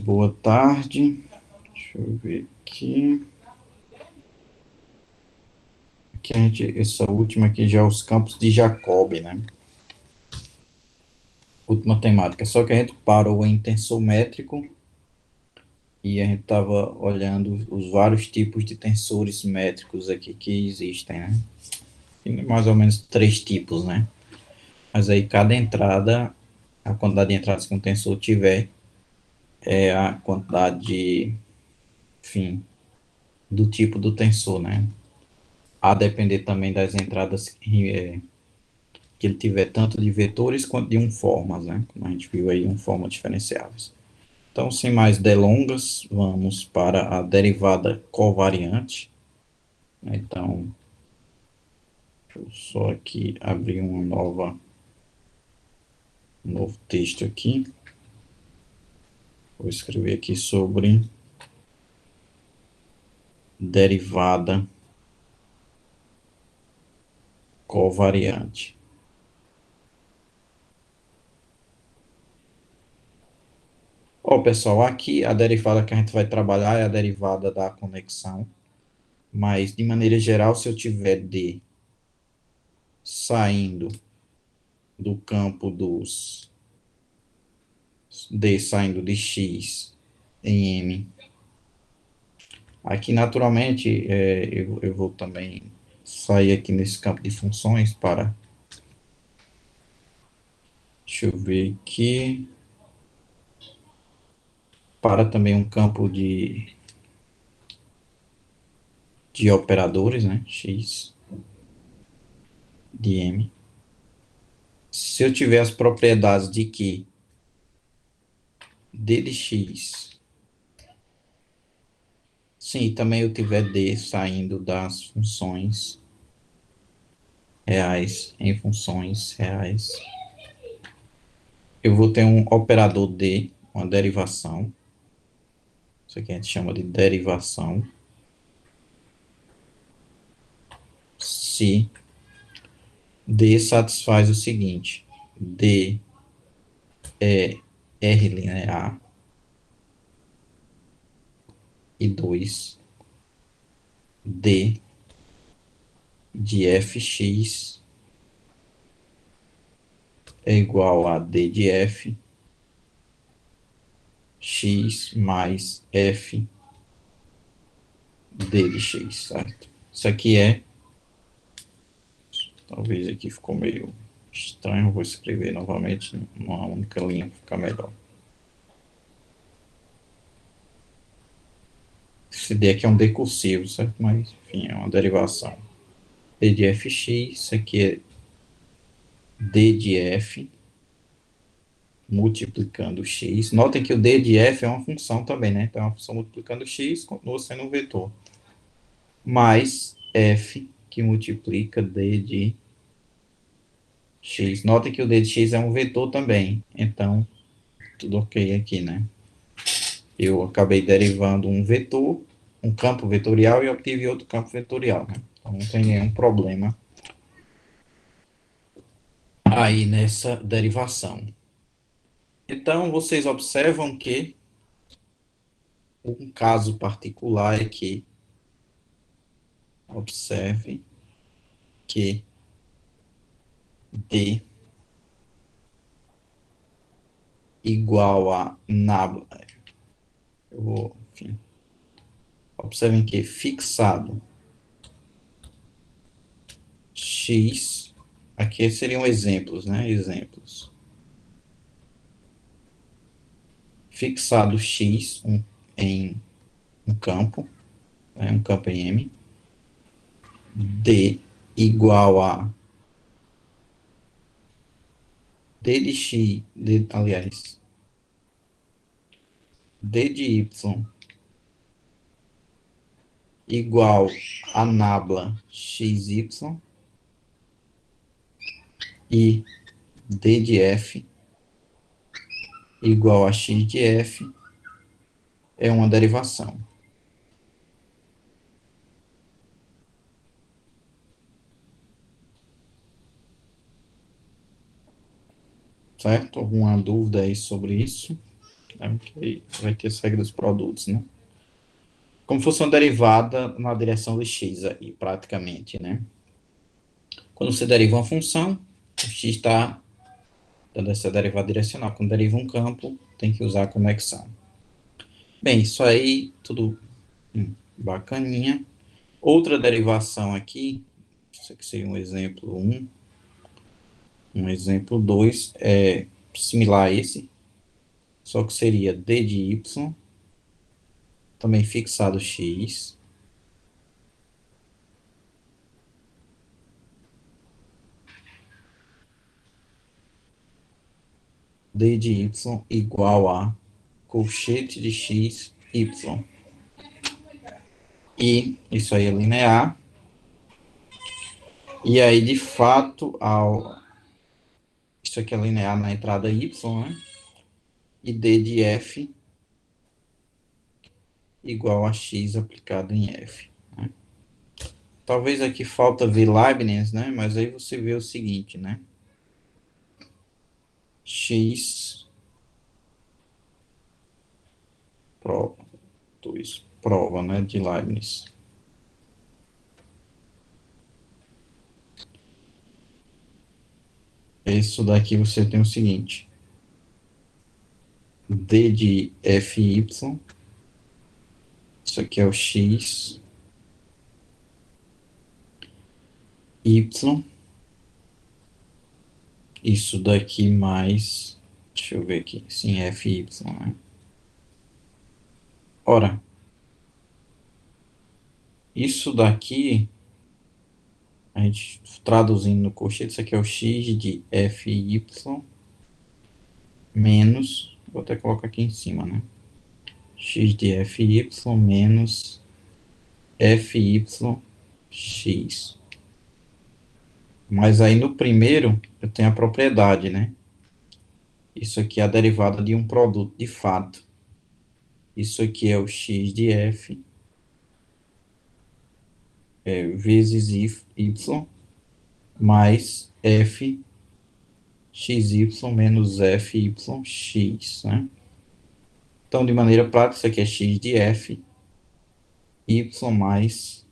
Boa tarde. Deixa eu ver aqui. Essa última aqui já é os campos de Jacob, né? Última temática. Só que a gente parou em tensor métrico e a gente estava olhando os vários tipos de tensores métricos aqui que existem, né? Tem mais ou menos três tipos, né? Mas aí cada entrada, a quantidade de entradas que um tensor tiver é a quantidade de, enfim, do tipo do tensor, né? A depender também das entradas que ele tiver tanto de vetores quanto de unformas, né? Como a gente viu aí, unformas diferenciáveis. Então, sem mais delongas, vamos para a derivada covariante. Então, deixa eu só aqui abrir um novo texto aqui. Vou escrever aqui sobre derivada covariante. Ó, pessoal, aqui a derivada que a gente vai trabalhar é a derivada da conexão, mas de maneira geral, se eu tiver D saindo do campo D saindo de X em M. Aqui, naturalmente, eu vou também sair aqui nesse campo de funções para, deixa eu ver aqui, para também um campo de operadores, né, X de M. Se eu tiver as propriedades de que D de X, sim, também eu tiver D saindo das funções reais em funções reais, eu vou ter um operador D, uma derivação. Isso aqui a gente chama de derivação. Se D satisfaz o seguinte: D é R linear e 2 D de fx é igual a D de f x mais f D de x, certo? Isso aqui talvez aqui ficou meio estranho, vou escrever novamente numa única linha para ficar melhor. Esse D aqui é um D cursivo, certo? Mas, enfim, é uma derivação. D de fx, isso aqui é D de f multiplicando x. Notem que o D de f é uma função também, né? Então, é uma função multiplicando x continua sendo um vetor. Mais f, que multiplica D de x. Notem que o D de x é um vetor também. Então, tudo ok aqui, né? Eu acabei derivando um vetor, um campo vetorial, e obtive outro campo vetorial, né? Então, não tem nenhum problema aí nessa derivação. Então, vocês observam que um caso particular é que, observe que D igual a nabla. Eu vou, enfim, observem que fixado x, aqui seriam exemplos, né? Exemplos. Fixado x em um campo, né? Um campo em M, D igual a D de x, aliás, D de y igual a nabla xy e D de f igual a x de f é uma derivação. Certo? Alguma dúvida aí sobre isso? né? Que vai ter essa regra dos produtos, né? Como fosse uma derivada na direção de x aí, praticamente, né? Quando você deriva uma função, o x está dando essa derivada direcional. Quando deriva um campo, tem que usar a conexão. Bem, isso aí, tudo bacaninha. Outra derivação aqui, isso aqui seria um exemplo 1, um exemplo 2, é similar a esse, só que seria d de y, também fixado x, d de y igual a colchete de x, y. E isso aí é linear. E aí, de fato, isso aqui é linear na entrada y, né? E d de f igual a x aplicado em f. Né? Talvez aqui falta ver Leibniz, né? Mas aí você vê o seguinte, né? X prova, prova, né? De Leibniz. Isso daqui você tem o seguinte. D de fy, isso aqui é o x, y, isso daqui mais, deixa eu ver aqui, sim, fy, né? Ora, isso daqui, a gente traduzindo no colchete, isso aqui é o x de fy menos, vou até colocar aqui em cima, né? X de fy menos fyx. Mas aí no primeiro, eu tenho a propriedade, né? Isso aqui é a derivada de um produto de fato. Isso aqui é o x de f vezes y mais f xy menos fyx, né? Então, de maneira prática, isso aqui é x de f, y mais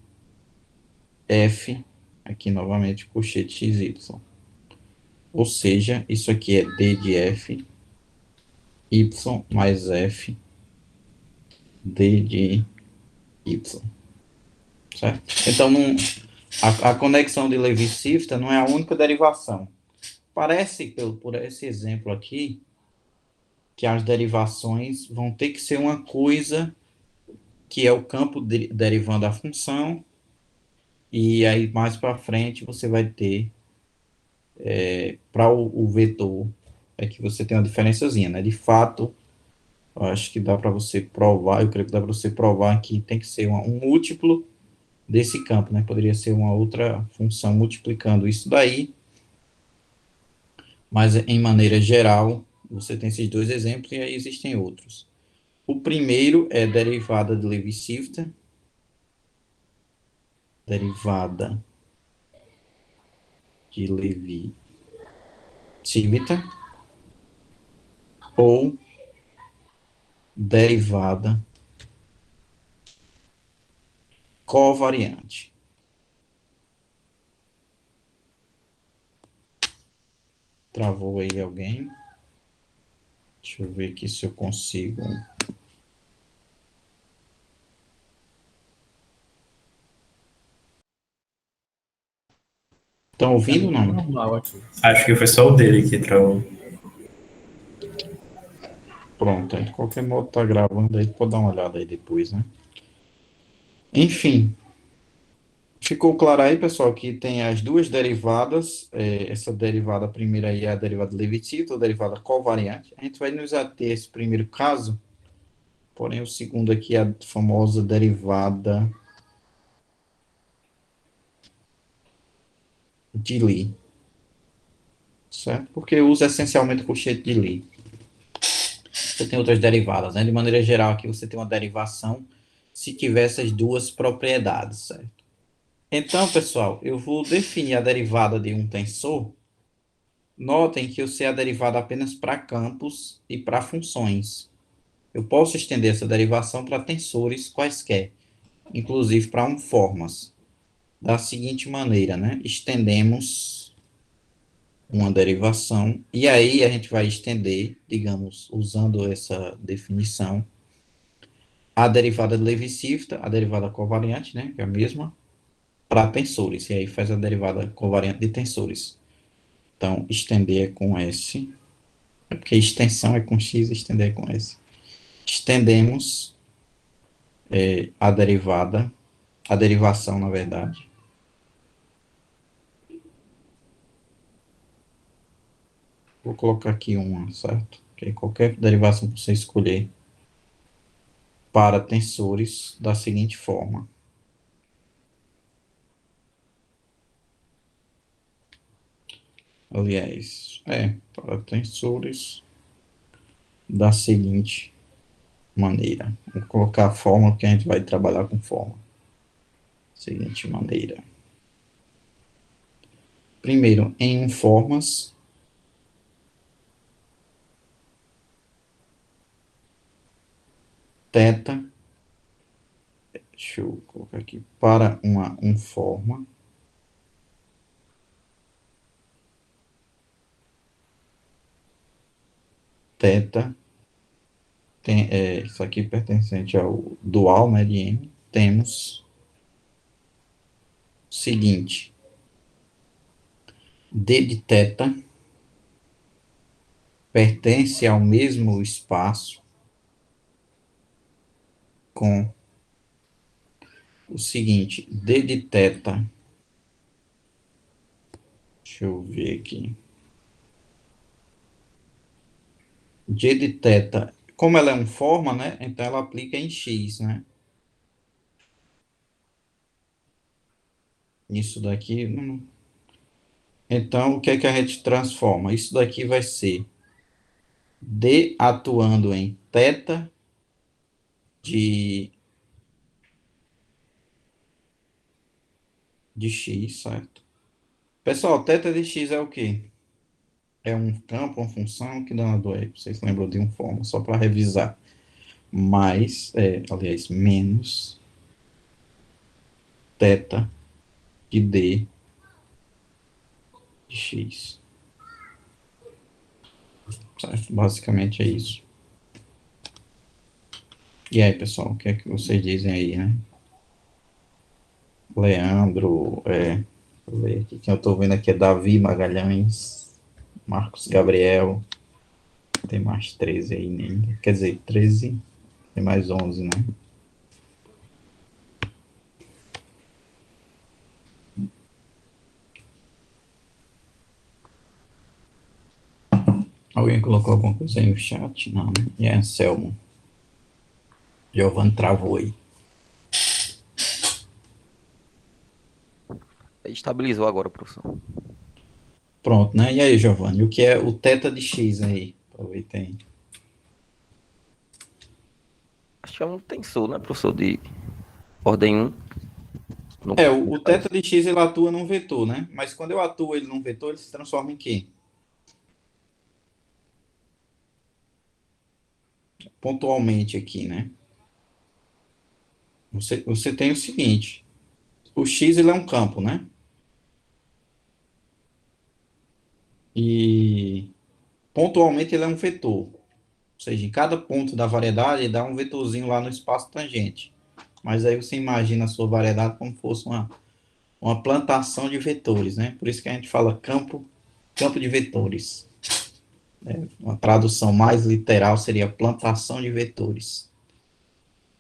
f, aqui novamente, colchete xy. Ou seja, isso aqui é d de f, y mais f, d de y. Certo? Então, a conexão de Levi-Sifter não é a única derivação. Parece, por esse exemplo aqui, que as derivações vão ter que ser uma coisa que é o campo derivando a função, e aí mais para frente você vai ter, para o vetor, é que você tem uma diferençazinha, né? De fato, eu acho que dá para você provar, eu creio que dá para você provar que tem que ser um múltiplo desse campo, né? Poderia ser uma outra função multiplicando isso daí, mas em maneira geral, você tem esses dois exemplos e aí existem outros. O primeiro é derivada de Levi-Sifter, derivada de Levi-Sifter, ou derivada covariante. Travou aí alguém? Deixa eu ver aqui se eu consigo. Estão ouvindo ou não? Normal aqui. Acho que foi só o dele que travou. Pronto, de qualquer modo tá gravando aí, pode dar uma olhada aí depois, né? Enfim, ficou claro aí, pessoal, que tem as duas derivadas. Essa derivada primeira aí é a derivada de Levi-Sifter, a derivada covariante. A gente vai nos ater a esse primeiro caso, porém o segundo aqui é a famosa derivada de Lie, certo? Porque usa essencialmente o colchete de Lie. Você tem outras derivadas, né? De maneira geral, aqui você tem uma derivação se tiver essas duas propriedades, certo? Então, pessoal, eu vou definir a derivada de um tensor. Notem que eu sei a derivada apenas para campos e para funções. eu posso estender essa derivação para tensores quaisquer, inclusive para formas, da seguinte maneira, né? Estendemos uma derivação, e aí a gente vai estender, digamos, usando essa definição, a derivada de Levi-Civita, a derivada covariante, né, que é a mesma, para tensores, e aí faz a derivada covariante de tensores. Então, estender é com S, é porque extensão é com X, estender é com S. Estendemos a derivada, a derivação, na verdade. Vou colocar aqui uma, certo? Que qualquer derivação que você escolher para tensores da seguinte forma. Aliás, para tensores da seguinte maneira. Vou colocar a forma que a gente vai trabalhar com forma. Seguinte maneira. Primeiro, em formas, θ, deixa eu colocar aqui, para uma forma, θ, isso aqui pertencente ao dual, né, de M, temos o seguinte, d de θ pertence ao mesmo espaço com o seguinte, d de θ, deixa eu ver aqui, d de θ, como ela é uma forma, né, então ela aplica em x, né, isso daqui, então o que é que a gente transforma? Isso daqui vai ser d atuando em θ de x, certo? Pessoal, θ de x é o quê? É um campo, uma função, que danado é? Vocês lembram de uma forma, só para revisar. Mais, aliás, menos θ de d de x. Certo? Basicamente é isso. E aí, pessoal, o que é que vocês dizem aí, né? Leandro, deixa eu ver aqui, quem eu tô vendo aqui é Davi Magalhães, Marcos Gabriel, tem mais 13 aí, né? Quer dizer, 13, tem mais 11, né? Alguém colocou alguma coisa aí no chat? Não, né? E Anselmo. Giovanni travou aí. Estabilizou agora, professor. Pronto, né? E aí, Giovanni, o que é o θ de x aí? Aproveita aí. Acho que é um tensor, né, professor, de ordem 1. O θ de x ele atua num vetor, né? Mas quando eu atuo ele num vetor, ele se transforma em quê? Pontualmente aqui, né? Você tem o seguinte, o x ele é um campo, né? E pontualmente ele é um vetor. Ou seja, em cada ponto da variedade ele dá um vetorzinho lá no espaço tangente. Mas aí você imagina a sua variedade como fosse uma plantação de vetores, né? Por isso que a gente fala campo de vetores. Uma tradução mais literal seria plantação de vetores.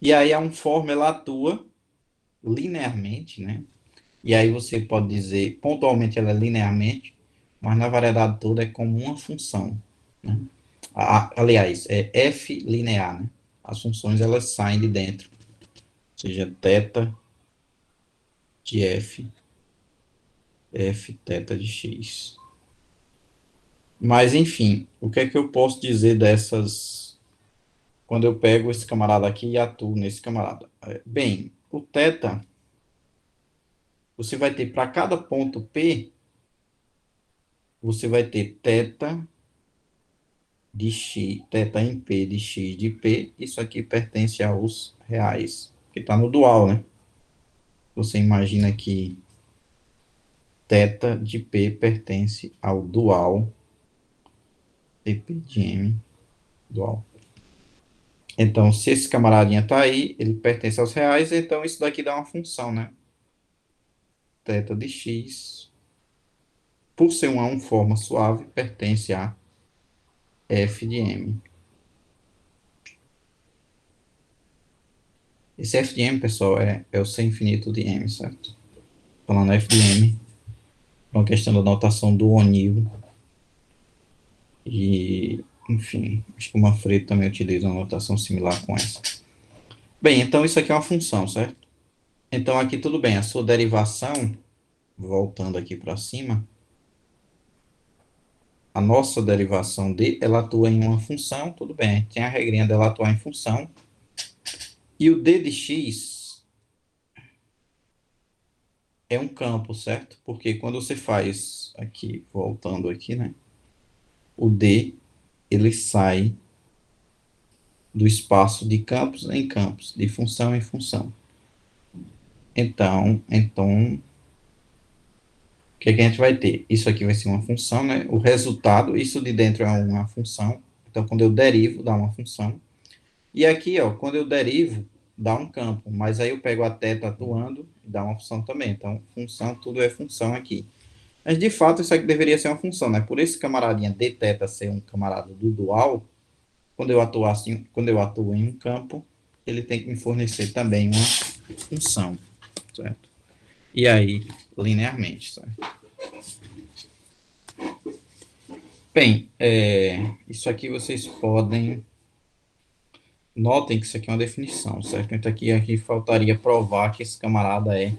E aí a forma ela atua linearmente, né? E aí você pode dizer, pontualmente ela é linearmente, mas na variedade toda é como uma função, né? Aliás, é f linear, né? As funções elas saem de dentro, ou seja, θ de f θ de x. Mas, enfim, o que é que eu posso dizer dessas, quando eu pego esse camarada aqui e atuo nesse camarada? Bem, o θ, você vai ter para cada ponto P, você vai ter θ de x, θ em P de x de P, isso aqui pertence aos reais, que está no dual, né? Você imagina que θ de P pertence ao dual dP de M dual. Então, se esse camaradinha está aí, ele pertence aos reais, então isso daqui dá uma função, né? Θ de x, por ser uma forma suave, pertence a f de m. Esse f de m, pessoal, é o C infinito de m, certo? Falando f de m, é uma questão da notação do ONIO. E, enfim, acho que o Manfredo também utiliza uma notação similar com essa. Bem, então isso aqui é uma função, certo? Então aqui tudo bem, a sua derivação, voltando aqui para cima, a nossa derivação d, ela atua em uma função, tudo bem, tem a regrinha dela atuar em função, e o d de x é um campo, certo? Porque quando você faz aqui, voltando aqui, né, o d, ele sai do espaço de campos em campos, de função em função. Então, o que é que a gente vai ter? Isso aqui vai ser uma função, né? O resultado, isso de dentro é uma função. Então, quando eu derivo, dá uma função. E aqui, ó, quando eu derivo, dá um campo. Mas aí eu pego a θ atuando, dá uma função também. Então, função, tudo é função aqui. Mas, de fato, isso aqui deveria ser uma função, né? Por esse camaradinha dθ ser um camarada do dual, quando eu atuo assim, quando eu atuo em um campo, ele tem que me fornecer também uma função, certo? E aí, linearmente, certo? Bem, isso aqui vocês podem... Notem que isso aqui é uma definição, certo? Então aqui faltaria provar que esse camarada é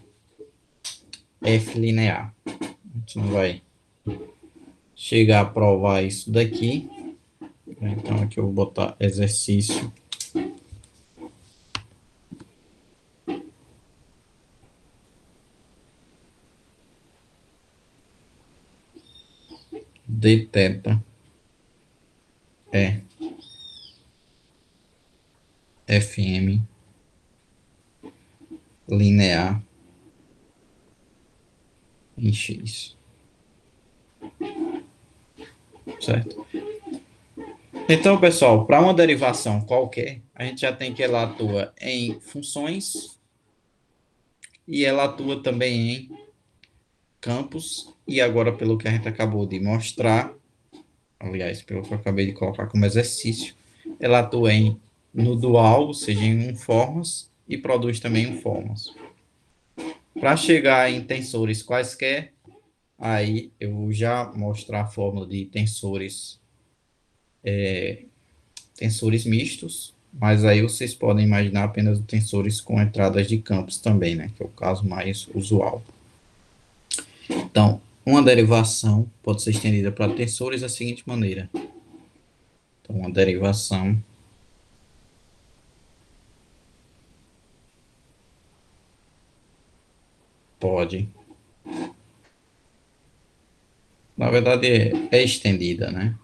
F linear. A gente não vai chegar a provar isso daqui. Então aqui eu vou botar exercício. Dθ é Fm linear em X. Certo? Então, pessoal, para uma derivação qualquer, a gente já tem que ela atua em funções e ela atua também em campos. E agora, pelo que a gente acabou de mostrar, aliás, pelo que eu acabei de colocar como exercício, ela atua no dual, ou seja, em formas, e produz também em formas. Para chegar em tensores quaisquer, aí eu vou já mostrar a fórmula de tensores mistos, mas aí vocês podem imaginar apenas tensores com entradas de campos também, né, que é o caso mais usual. Então, uma derivação pode ser estendida para tensores da seguinte maneira. Então, uma derivação pode, na verdade, é estendida, né?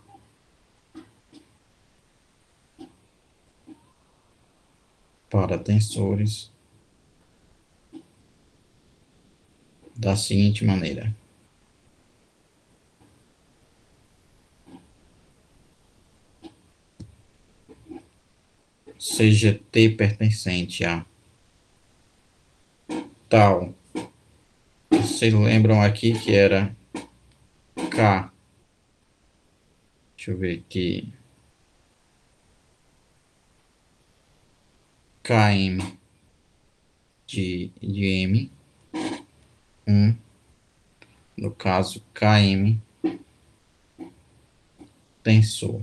Para tensores da seguinte maneira. Seja T pertencente a tal. Vocês lembram aqui que era K. Deixa eu ver aqui. Km de M. No caso, Km tensor.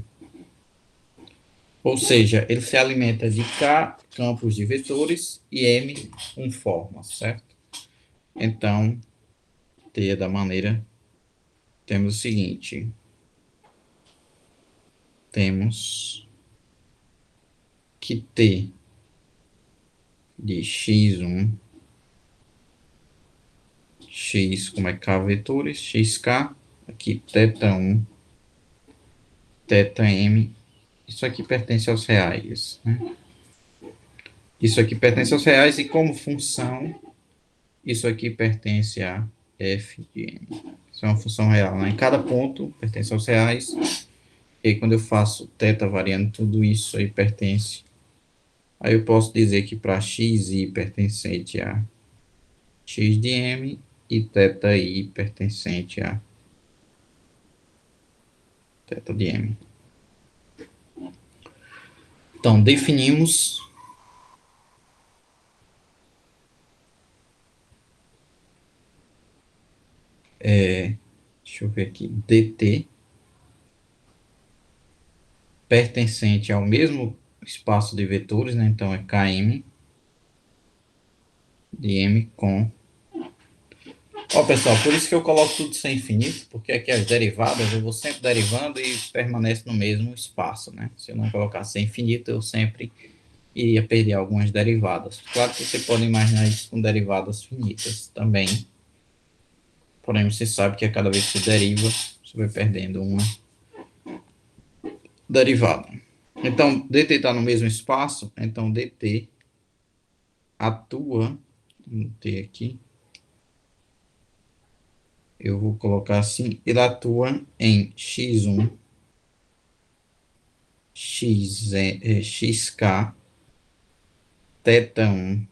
Ou seja, ele se alimenta de K, campos de vetores, e M, formas, certo? Então, T é da maneira, temos o seguinte, temos que T de x1, x, como é K vetores, xk, aqui θ1, θm isso aqui pertence aos reais, né? Isso aqui pertence aos reais e como função, isso aqui pertence a f de m. Isso é uma função real, né? Em cada ponto pertence aos reais. E aí, quando eu faço θ variando tudo isso aí pertence. Aí eu posso dizer que para xi pertencente a x de m e θi pertencente a θ de m. Então, definimos deixa eu ver aqui, dt pertencente ao mesmo espaço de vetores, né? Então é km de m com... Ó, pessoal, por isso que eu coloco tudo sem infinito, porque aqui as derivadas eu vou sempre derivando e permanece no mesmo espaço, né? Se eu não colocar sem infinito, eu sempre iria perder algumas derivadas. Claro que você pode imaginar isso com derivadas finitas também. Porém, você sabe que a cada vez que você deriva, você vai perdendo uma derivada. Então, dt está no mesmo espaço, então dt atua, vamos ter aqui, eu vou colocar assim, ele atua em x1, xk, θ1,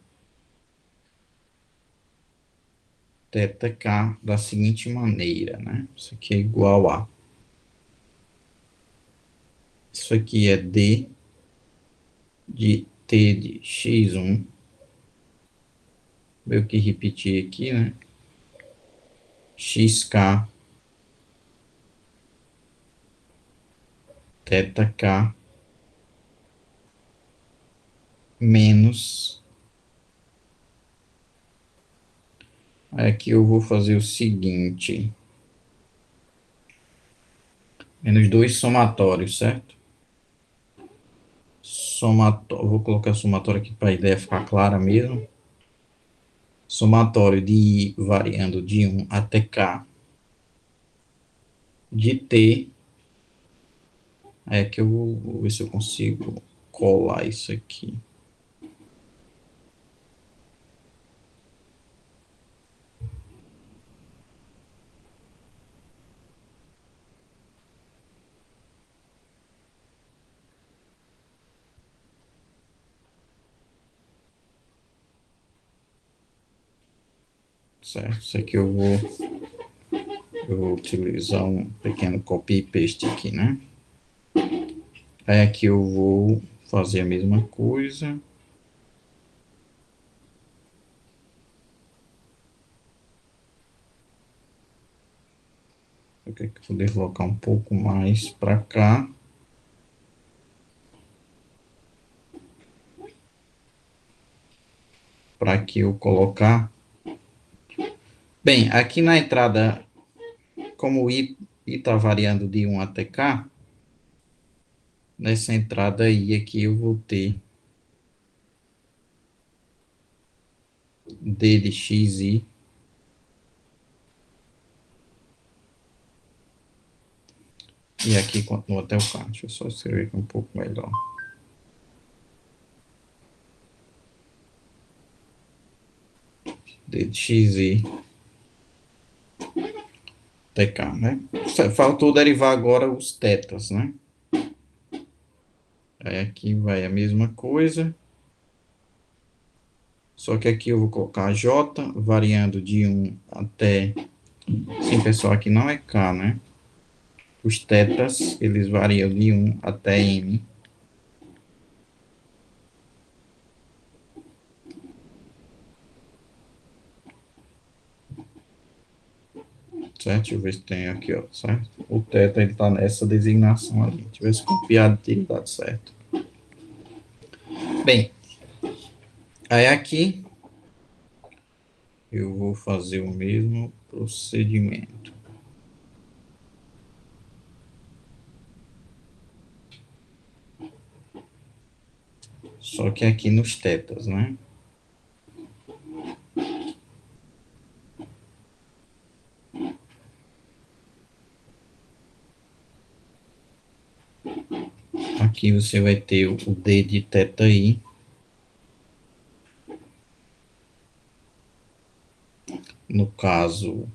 θk, da seguinte maneira, né? Isso aqui é igual a... Isso aqui é d de t de x1, eu que repetir aqui, né? xk, θk, menos... Aqui eu vou fazer o seguinte... Menos 2 somatórios, certo? Somatório, vou colocar somatório aqui para a ideia ficar clara mesmo. Somatório de I variando de 1 até K de T. É que eu vou ver se eu consigo colar isso aqui. Certo? Isso aqui eu vou utilizar um pequeno copy e paste aqui, né? Aí aqui eu vou fazer a mesma coisa. Eu quero poder colocar um pouco mais para cá. Para aqui eu colocar. Bem, aqui na entrada, como o I está variando de 1 até K, nessa entrada I aqui eu vou ter D de xi, e aqui continua até o K. Deixa eu só escrever aqui um pouco melhor. D de xi até K, né? Faltou derivar agora os tetas, né? Aí aqui vai a mesma coisa. Só que aqui eu vou colocar J, variando de 1 até... Sim, pessoal, aqui não é K, né? Os tetas, eles variam de 1 até M. Certo? Deixa eu ver se tem aqui, ó, certo? O θ, ele tá nessa designação ali. Deixa eu ver se copiado teria dado certo. Bem, aí aqui eu vou fazer o mesmo procedimento. Só que aqui nos tetas, né? aqui você vai ter o D de θi. No caso,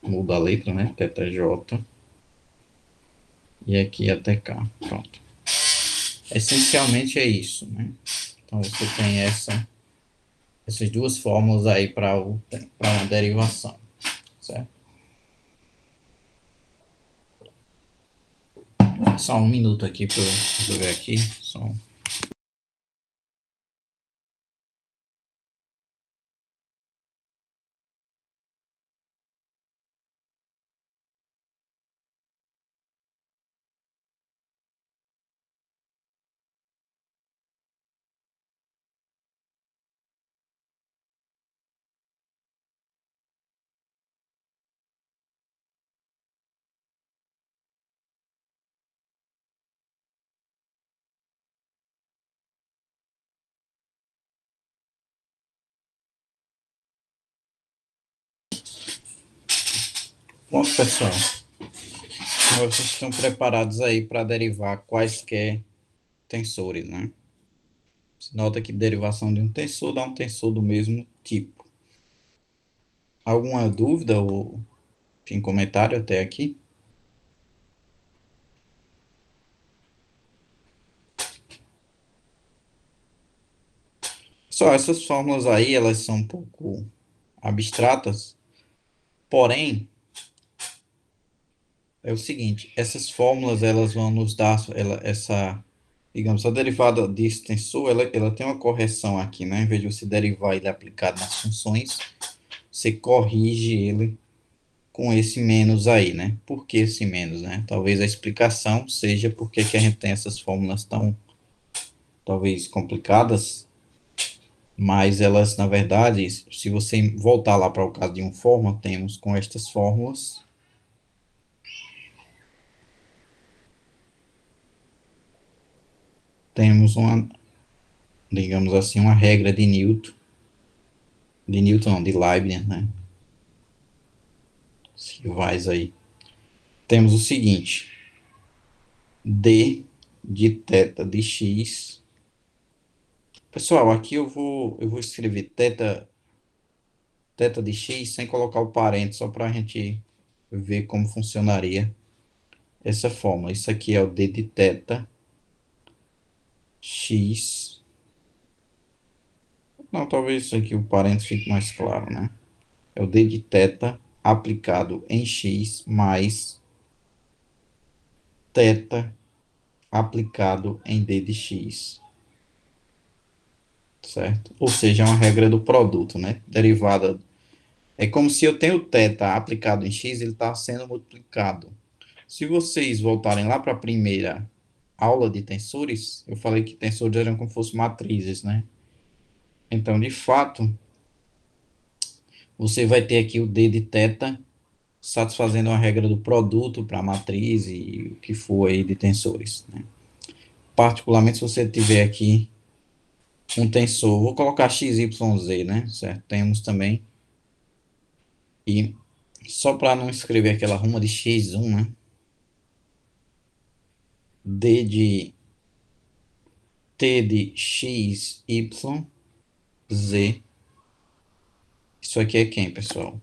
muda a letra, né? θj. E aqui até cá. Pronto. Essencialmente é isso, né? Então você tem essas duas fórmulas aí para uma derivação, certo? Só um minuto aqui para eu resolver aqui. Pronto, pessoal. Então, vocês estão preparados aí para derivar quaisquer tensores, né? Você nota que derivação de um tensor dá um tensor do mesmo tipo. Alguma dúvida ou enfim, comentário até aqui? Só essas fórmulas aí, elas são um pouco abstratas, porém, é o seguinte, essas fórmulas, elas vão nos dar, digamos, a derivada desse tensor, ela tem uma correção aqui, né? Em vez de você derivar ele aplicado nas funções, você corrige ele com esse menos aí, né? Por que esse menos, né? Talvez a explicação seja porque que a gente tem essas fórmulas tão, talvez, complicadas, mas elas, na verdade, se você voltar lá para o caso de uma fórmula, temos com estas fórmulas, temos uma, digamos assim, uma regra de Newton não, de Leibniz, né? Se vais aí. Temos o seguinte, d de θ de x. Pessoal, aqui eu vou escrever θ de x sem colocar o parênteses, só para a gente ver como funcionaria essa fórmula. Isso aqui é o d de θ x. Não, talvez isso aqui o parênteses fique mais claro, né? É o d de θ aplicado em x mais θ aplicado em d de x, certo? Ou seja, é uma regra do produto, né? Derivada. É como se eu tenho θ aplicado em x, ele está sendo multiplicado. Se vocês voltarem lá para a primeira aula de tensores, eu falei que tensores eram como se fossem matrizes, né? Então, de fato, você vai ter aqui o d de θ satisfazendo a regra do produto para a matriz e o que for aí de tensores, né? Particularmente, se você tiver aqui um tensor, vou colocar x, y, z, né? Certo? Temos também. E só para não escrever aquela ruma de x1, né? D de t de x, y, z. Isso aqui é quem, pessoal?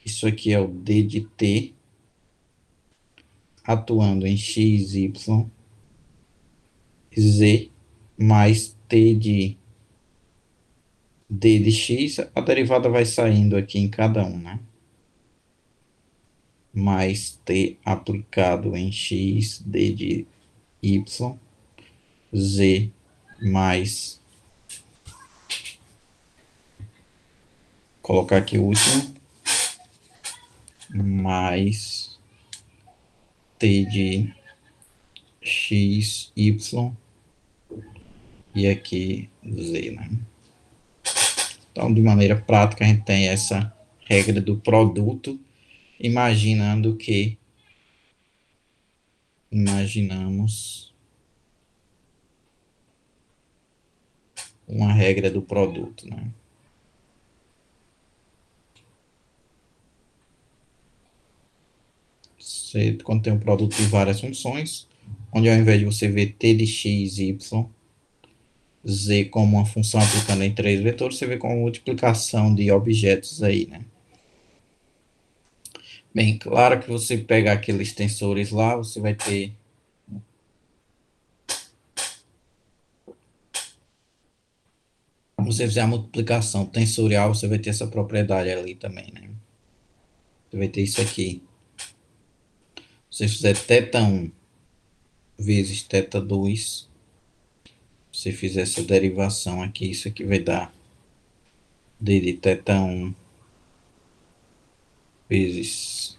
Isso aqui é o d de t atuando em x, y, z, mais t de d de x, a derivada vai saindo aqui em cada um, né? Mais t aplicado em x, d de y, z, mais, colocar aqui o último, mais t de x, y, e aqui z, né? Então, de maneira prática, a gente tem essa regra do produto, imaginando que imaginamos uma regra do produto, né? Você, quando tem um produto de várias funções, onde ao invés de você ver t de x, y, z como uma função aplicando em três vetores, você vê como multiplicação de objetos aí, né? Bem, claro que você pegar aqueles tensores lá, você vai ter você fizer a multiplicação tensorial, você vai ter essa propriedade ali também, né? Você vai ter isso aqui. Se você fizer θ1 vezes θ2, se fizer essa derivação aqui, isso aqui vai dar d de θ1 vezes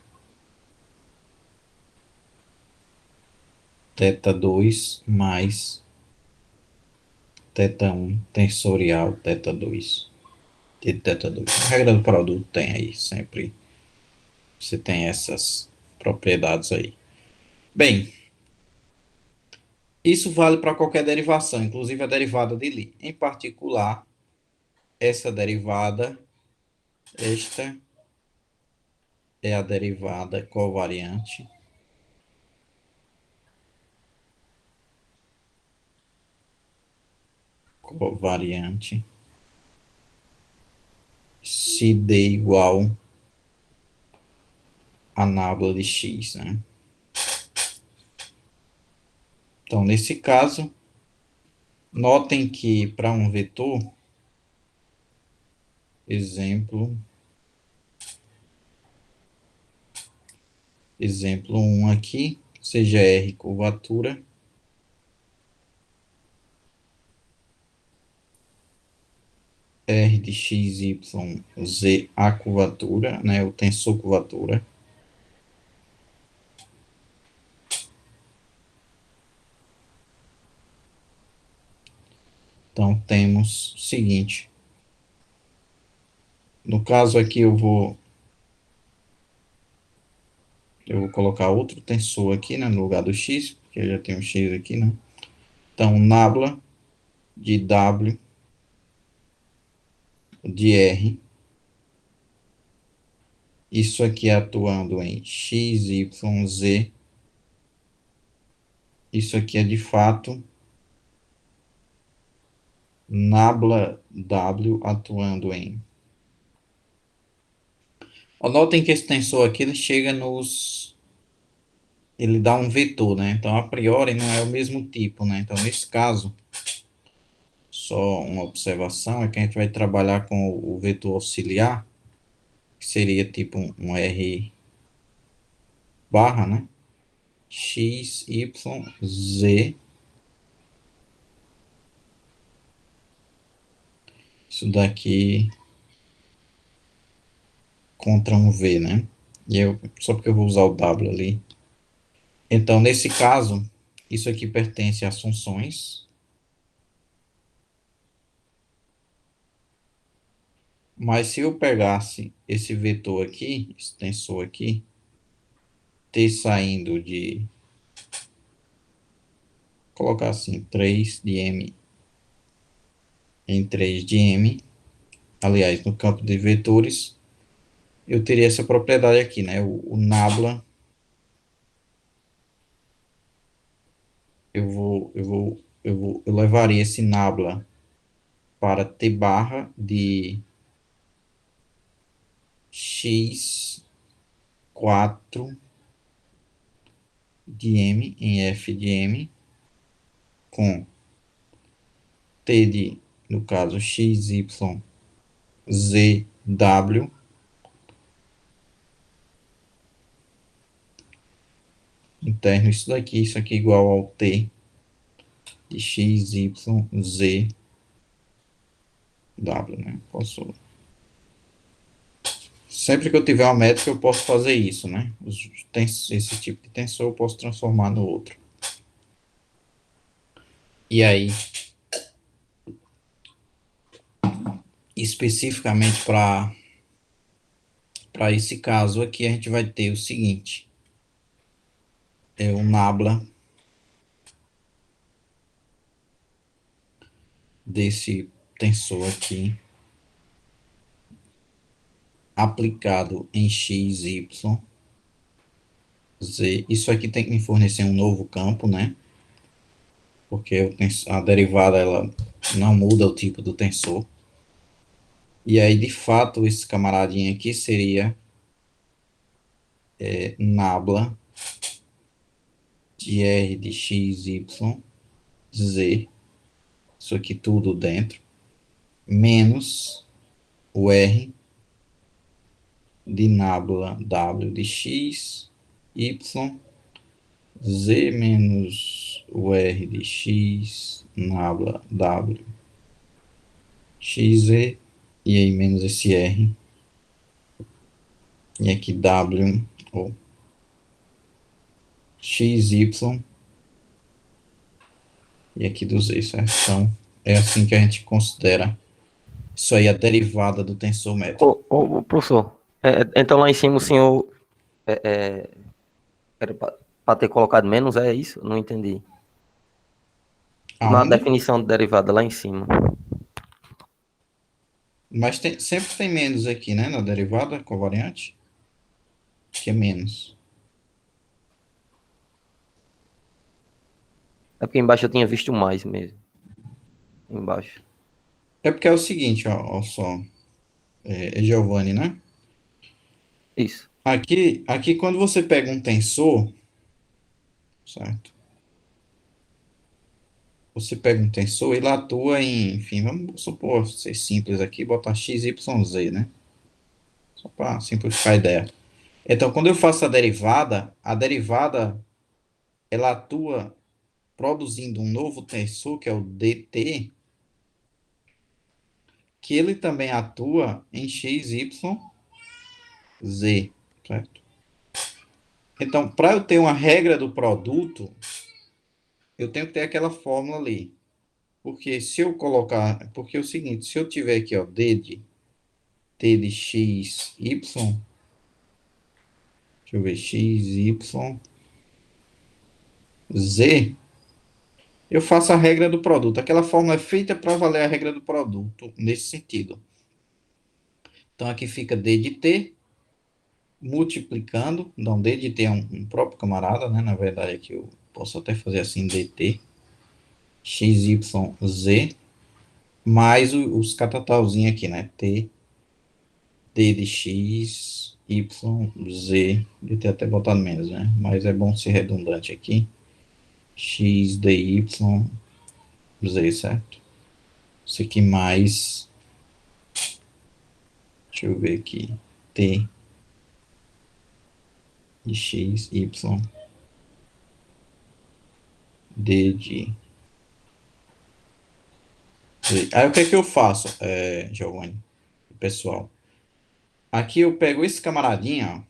θ2 mais θ1 tensorial θ2. D de θ2. A regra do produto tem aí, sempre você tem essas propriedades aí. Bem, isso vale para qualquer derivação, inclusive a derivada de Lie. Em particular, essa derivada, esta é a derivada covariante se D igual a nábula de x, né? Então, nesse caso, notem que para um vetor, exemplo 1 aqui, seja R curvatura, R de x, y, z a curvatura, né, o tensor curvatura. Então, temos o seguinte. No caso aqui, eu vou colocar outro tensor aqui, né, no lugar do x, porque eu já tenho x aqui, né? Então, nábula de W de R. Isso aqui atuando em x, y, z. Isso aqui é de fato nábula W atuando em. Notem que esse tensor aqui ele chega nos. Ele dá um vetor, né? Então, a priori, não é o mesmo tipo, né? Então, nesse caso, só uma observação é que a gente vai trabalhar com o vetor auxiliar, que seria tipo um R barra, né? X, Y, Z. Isso daqui contra um V, né? E eu, só porque eu vou usar o W ali. Então, nesse caso, isso aqui pertence às funções. Mas se eu pegasse esse vetor aqui, esse tensor aqui, T saindo de, colocar assim, 3 de M em 3 de M, aliás, no campo de vetores, eu teria essa propriedade aqui, né? O nabla, eu levaria esse nabla para T barra de x4 de M em F de M, com T de, no caso, x, y, z, w, interno isso aqui igual ao T de x, y, z, w, né? Posso... Sempre que eu tiver uma métrica, eu posso fazer isso, né? Esse tipo de tensor eu posso transformar no outro. E aí, especificamente para esse caso aqui, a gente vai ter o seguinte. É o nabla desse tensor aqui aplicado em x, y, Z. Isso aqui tem que me fornecer um novo campo, né? Porque a derivada ela não muda o tipo do tensor. E aí, de fato, esse camaradinho aqui seria nabla de R de x, y, z. Isso aqui tudo dentro. Menos o R de nabla W de x, y, z menos o R de x, nabla W, xz, e aí menos esse R, e aqui W, ou xy, e aqui do z, certo? Então, é assim que a gente considera isso aí, a derivada do tensor métrico. Professor, então lá em cima o senhor era para ter colocado menos, é isso? Não entendi. Na Aonde? definição de derivada lá em cima. Mas sempre tem menos aqui, né? Na derivada covariante, que é menos. É porque embaixo eu tinha visto mais mesmo. Embaixo. É porque é o seguinte, ó só, Giovanni, né? Isso. Aqui quando você pega um tensor, certo? Você pega um tensor, ele atua em, enfim, vamos supor, ser simples aqui, botar x, y, z, né? Só para simplificar a ideia. Então, quando eu faço a derivada, ela atua produzindo um novo tensor, que é o dt, que ele também atua em x, y, z, certo? Então, para eu ter uma regra do produto, eu tenho que ter aquela fórmula ali. Porque se eu colocar, porque é o seguinte, se eu tiver aqui, ó, t de x, y, deixa eu ver, x, y, z, eu faço a regra do produto. Aquela fórmula é feita para valer a regra do produto, nesse sentido. Então, aqui fica d de t, multiplicando, então d de t é um próprio camarada, né? Na verdade, aqui eu posso até fazer assim, dt, x, y, z, mais os catatauzinhos aqui, né? T, d de x, y, z, de ter até botado menos, né? Mas é bom ser redundante aqui. X, dy, z, certo? Isso aqui mais, deixa eu ver aqui, t de x, y, d de z. Aí o que é que eu faço, Giovanni, pessoal? Aqui eu pego esse camaradinha, ó,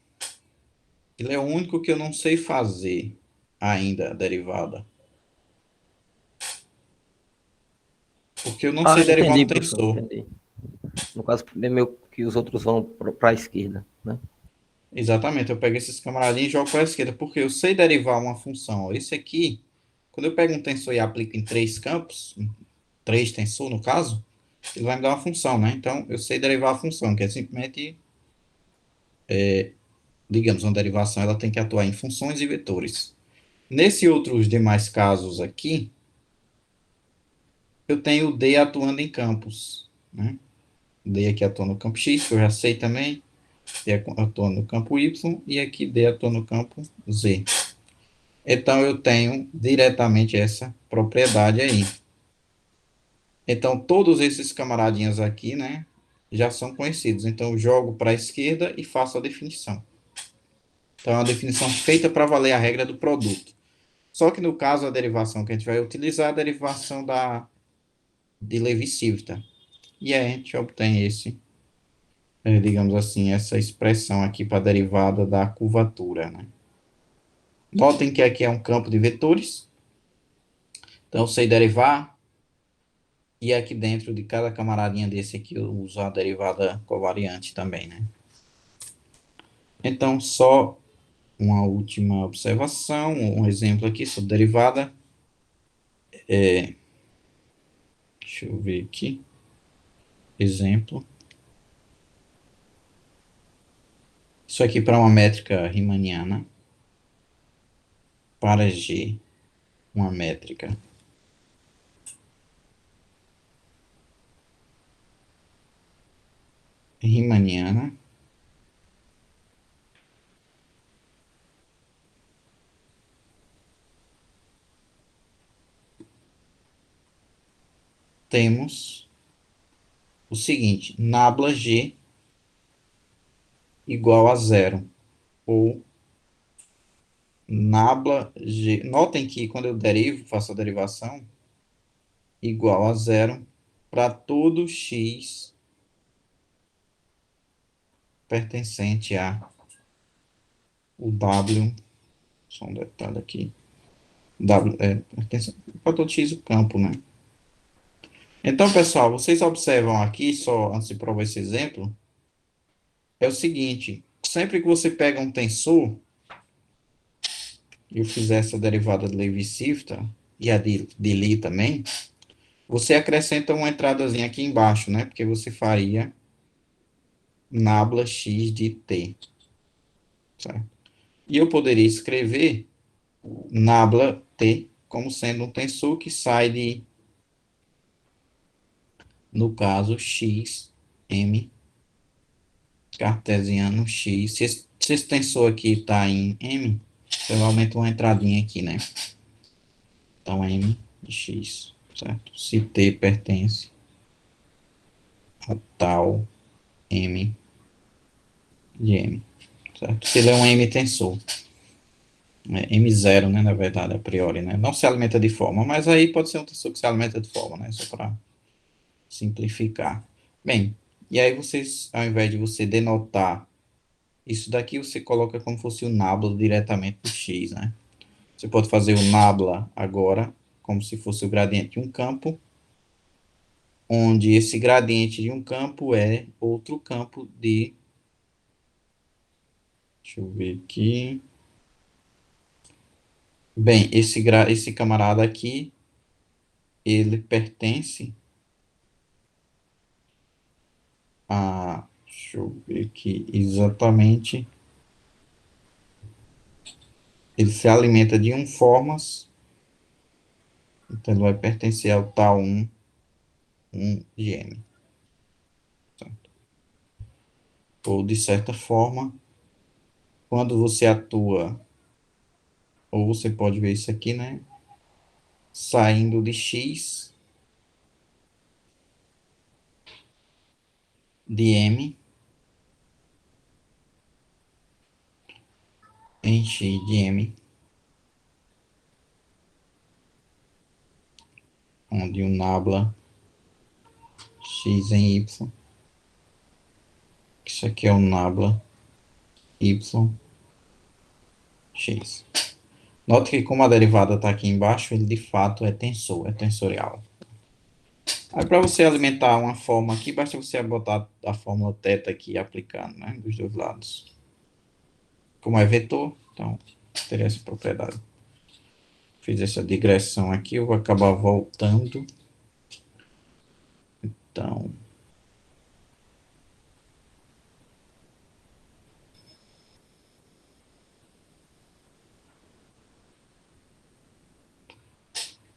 ele é o único que eu não sei fazer ainda, a derivada. Porque eu não Ah, sei derivar entendi, um professor, tensor. entendi. No caso, é meio que os outros vão para a esquerda, né? Exatamente, eu pego esses camaradinhos e jogo para a esquerda, porque eu sei derivar uma função. Ó. Esse aqui, quando eu pego um tensor e aplico em três campos, três tensor no caso, ele vai me dar uma função, né? Então, eu sei derivar a função, que é simplesmente, digamos, uma derivação, ela tem que atuar em funções e vetores. Nesse outros demais casos aqui, eu tenho o D atuando em campos, né? D aqui atua no campo X, que eu já sei também, D atua no campo Y, e aqui D atua no campo Z. Então, eu tenho diretamente essa propriedade aí. Então, todos esses camaradinhas aqui, né, já são conhecidos. Então, eu jogo para a esquerda e faço a definição. Então, é uma definição feita para valer a regra do produto. Só que no caso, a derivação que a gente vai utilizar é a derivação de Levi-Civita. E aí a gente obtém digamos assim, essa expressão aqui para a derivada da curvatura, né? Notem que aqui é um campo de vetores. Então, eu sei derivar. E aqui dentro de cada camaradinha desse aqui, eu uso a derivada covariante também, né? Então, só uma última observação, um exemplo aqui sobre derivada. Deixa eu ver aqui. Exemplo. Isso aqui para uma métrica riemanniana. para G uma métrica riemanniana, temos o seguinte: nabla G igual a zero, ou nabla G. Notem que quando eu derivo, faço a derivação, igual a zero para todo x pertencente a o W, só um detalhe aqui, W pertence para todo x o campo, né? Então, pessoal, vocês observam aqui, só antes de provar esse exemplo, é o seguinte: sempre que você pega um tensor, e eu fizer essa derivada de Levi-Civita, e a de Lie também, você acrescenta uma entradazinha aqui embaixo, né? Porque você faria nabla x de t, certo? E eu poderia escrever nabla t como sendo um tensor que sai de, no caso, x, m, cartesiano x. Se esse tensor aqui está em m, você aumenta uma entradinha aqui, né? Então, m de x, certo? Se t pertence a tal m de m, certo? Se ele é um m tensor, M0, né, na verdade, a priori, né? Não se alimenta de forma, mas aí pode ser um tensor que se alimenta de forma, né? Só para simplificar. Bem, e aí vocês, ao invés de você denotar isso daqui, você coloca como fosse o nabla diretamente do x, né? Você pode fazer o nabla agora como se fosse o gradiente de um campo, onde esse gradiente de um campo é outro campo de... Deixa eu ver aqui. Bem, esse camarada aqui, ele pertence a... Deixa eu ver aqui exatamente. Ele se alimenta de um formas, então ele vai pertencer ao tal 1 de M. Certo? Ou, de certa forma, quando você atua, ou você pode ver isso aqui, né? Saindo de X de M em X de M, onde o nabla X em Y, isso aqui é o nabla Y X. Note que como a derivada está aqui embaixo, ele de fato é tensor, é tensorial. Aí para você alimentar uma forma aqui, basta você botar a fórmula θ aqui aplicando, né, dos dois lados. Como é vetor, então teria essa propriedade. Fiz essa digressão aqui, eu vou acabar voltando. Então,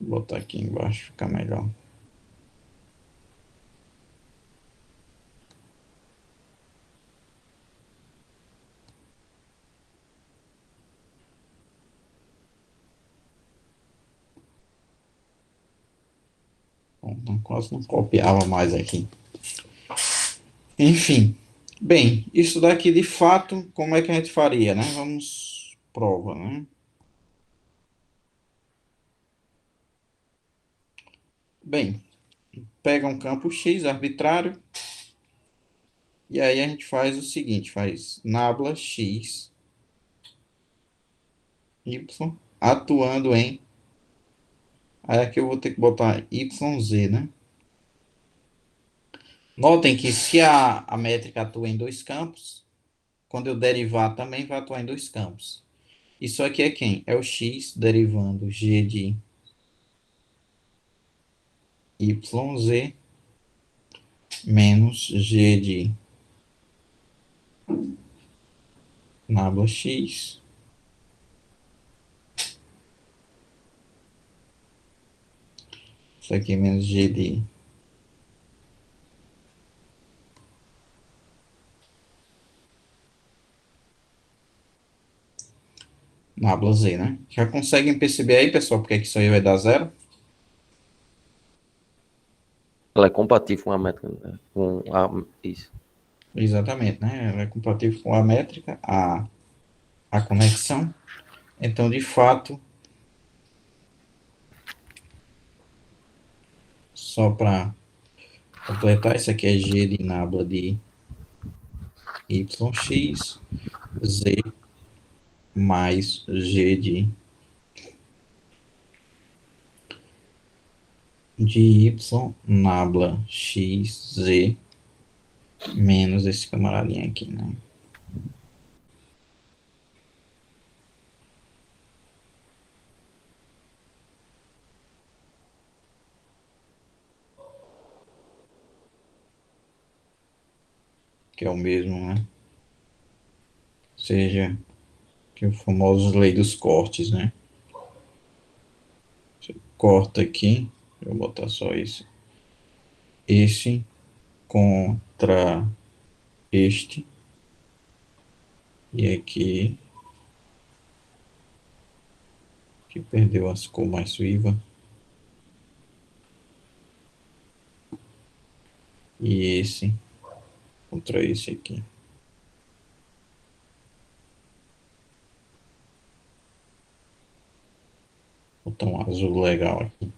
vou botar aqui embaixo, fica melhor. Bom, quase não copiava mais aqui. Enfim, bem, isso daqui de fato, como é que a gente faria, né? Vamos, prova, né? Bem, pega um campo X arbitrário, e aí a gente faz o seguinte, faz nabla X, Y, atuando em... Aí aqui eu vou ter que botar YZ, né? Notem que se a métrica atua em dois campos, quando eu derivar também vai atuar em dois campos. Isso aqui é quem? É o x derivando g de YZ menos g de nabla x Isso aqui menos G de nábula Z, né? Já conseguem perceber aí, pessoal, porque que isso aí vai dar zero? Ela é compatível com a métrica, né? Isso. Exatamente, né? Ela é compatível com a métrica, a conexão. Então, de fato, só para completar, isso aqui é G de nábula de YX, Z mais G de Y, nábula X, Z, menos esse camaradinho aqui, né? Que é o mesmo, né? Ou seja, que é o famoso lei dos cortes, né? Você corta aqui, eu vou botar só isso. Esse contra este. E aqui, que perdeu as cor mais viva. E esse contra esse aqui. Vou botar um azul legal aqui.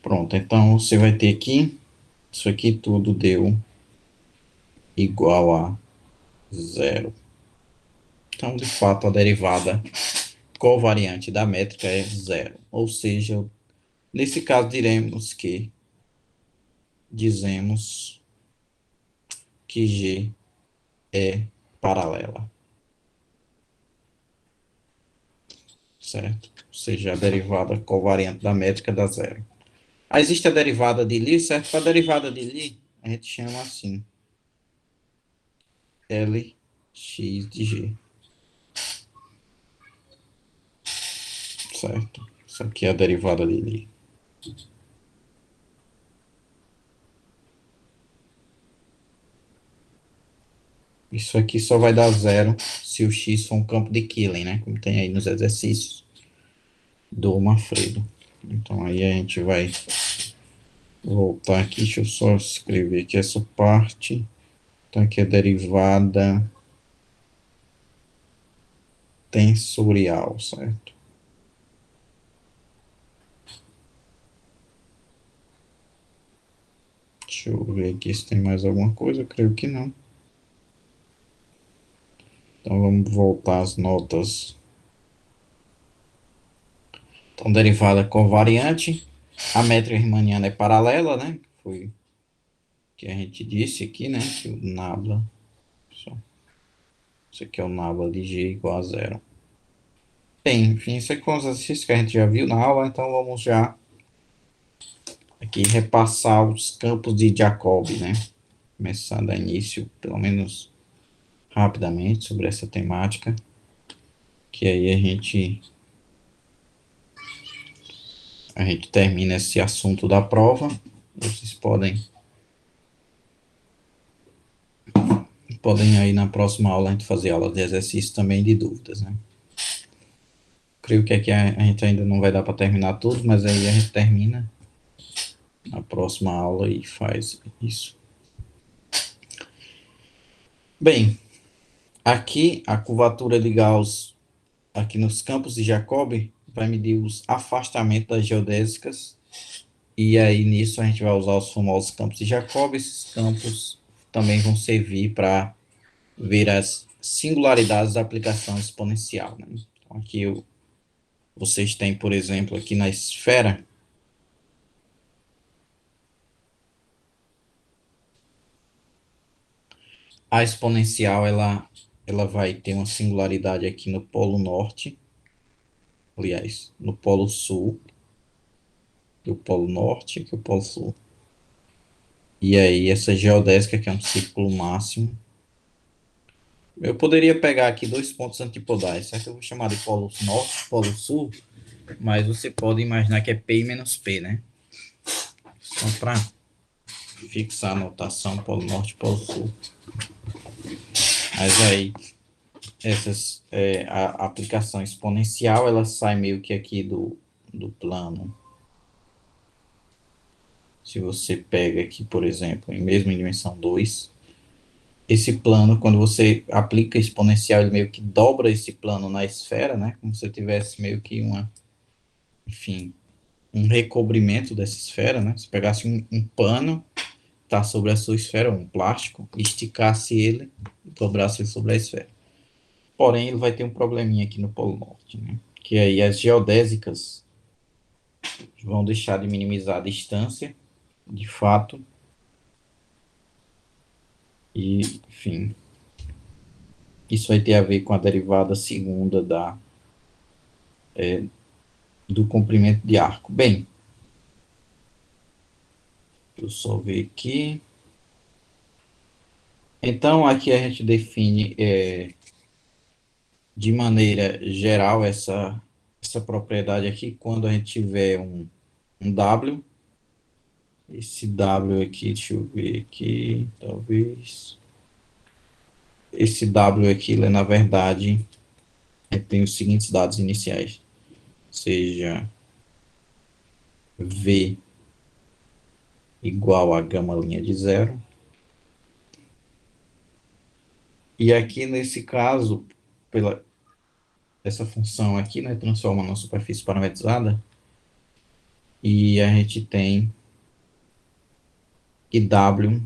Pronto, então você vai ter aqui, isso aqui tudo deu igual a zero. Então, de fato, a derivada covariante da métrica é zero. Ou seja, nesse caso, dizemos que G é paralela. Certo? Ou seja, a derivada covariante da métrica dá zero. Aí existe a derivada de Lie, certo? Para a derivada de Lie, a gente chama assim, Lx de G. Certo? Isso aqui é a derivada de Lie. Isso aqui só vai dar zero se o x for um campo de Killing, né? Como tem aí nos exercícios do Manfredo. Então aí a gente vai voltar aqui, deixa eu só escrever aqui essa parte. Então aqui é derivada tensorial, certo? Deixa eu ver aqui se tem mais alguma coisa, eu creio que não. Então vamos voltar às notas. Então, derivada covariante, a métrica riemanniana é paralela, né? Foi o que a gente disse aqui, né? Que o nabla, isso aqui é o nabla de G igual a zero. Bem, enfim, isso aqui são os exercícios que a gente já viu na aula, então vamos já aqui repassar os campos de Jacobi, né? Começar a dar início, pelo menos rapidamente, sobre essa temática, que aí a gente termina esse assunto da prova. Vocês podem aí na próxima aula a gente fazer aula de exercício também de dúvidas, né? Creio que aqui a gente ainda não vai dar para terminar tudo, mas aí a gente termina na próxima aula e faz isso. Bem, aqui a curvatura de Gauss, aqui nos campos de Jacobi, vai medir os afastamentos das geodésicas, e aí nisso a gente vai usar os famosos campos de Jacobi. Esses campos também vão servir para ver as singularidades da aplicação exponencial, né? Então aqui vocês têm, por exemplo, aqui na esfera, a exponencial ela vai ter uma singularidade aqui no polo norte, aliás, no polo sul, aqui o polo norte, aqui o polo sul. E aí essa geodésica, que é um círculo máximo, eu poderia pegar aqui dois pontos antipodais, certo? Eu vou chamar de polo norte, polo sul, mas você pode imaginar que é P menos P, né? Só para fixar a notação Polo Norte e Polo Sul. Mas aí, a aplicação exponencial, ela sai meio que aqui do plano. Se você pega aqui, por exemplo, mesmo em dimensão 2, esse plano, quando você aplica exponencial, ele meio que dobra esse plano na esfera, né? Como se você tivesse meio que enfim, um recobrimento dessa esfera, né? Se pegasse um pano, tá sobre a sua esfera, um plástico, esticasse ele, dobrasse ele sobre a esfera. Porém, ele vai ter um probleminha aqui no Polo Norte, né? Que aí as geodésicas vão deixar de minimizar a distância, de fato, e, enfim, isso vai ter a ver com a derivada segunda do comprimento de arco. Bem, deixa eu só ver aqui. Então, aqui a gente define de maneira geral essa propriedade aqui, quando a gente tiver um W, esse W aqui, deixa eu ver aqui, talvez, esse W aqui, ele, na verdade, tem os seguintes dados iniciais, seja V igual a gama linha de zero, e aqui nesse caso, essa função aqui, né, transforma na superfície parametrizada, e a gente tem que W,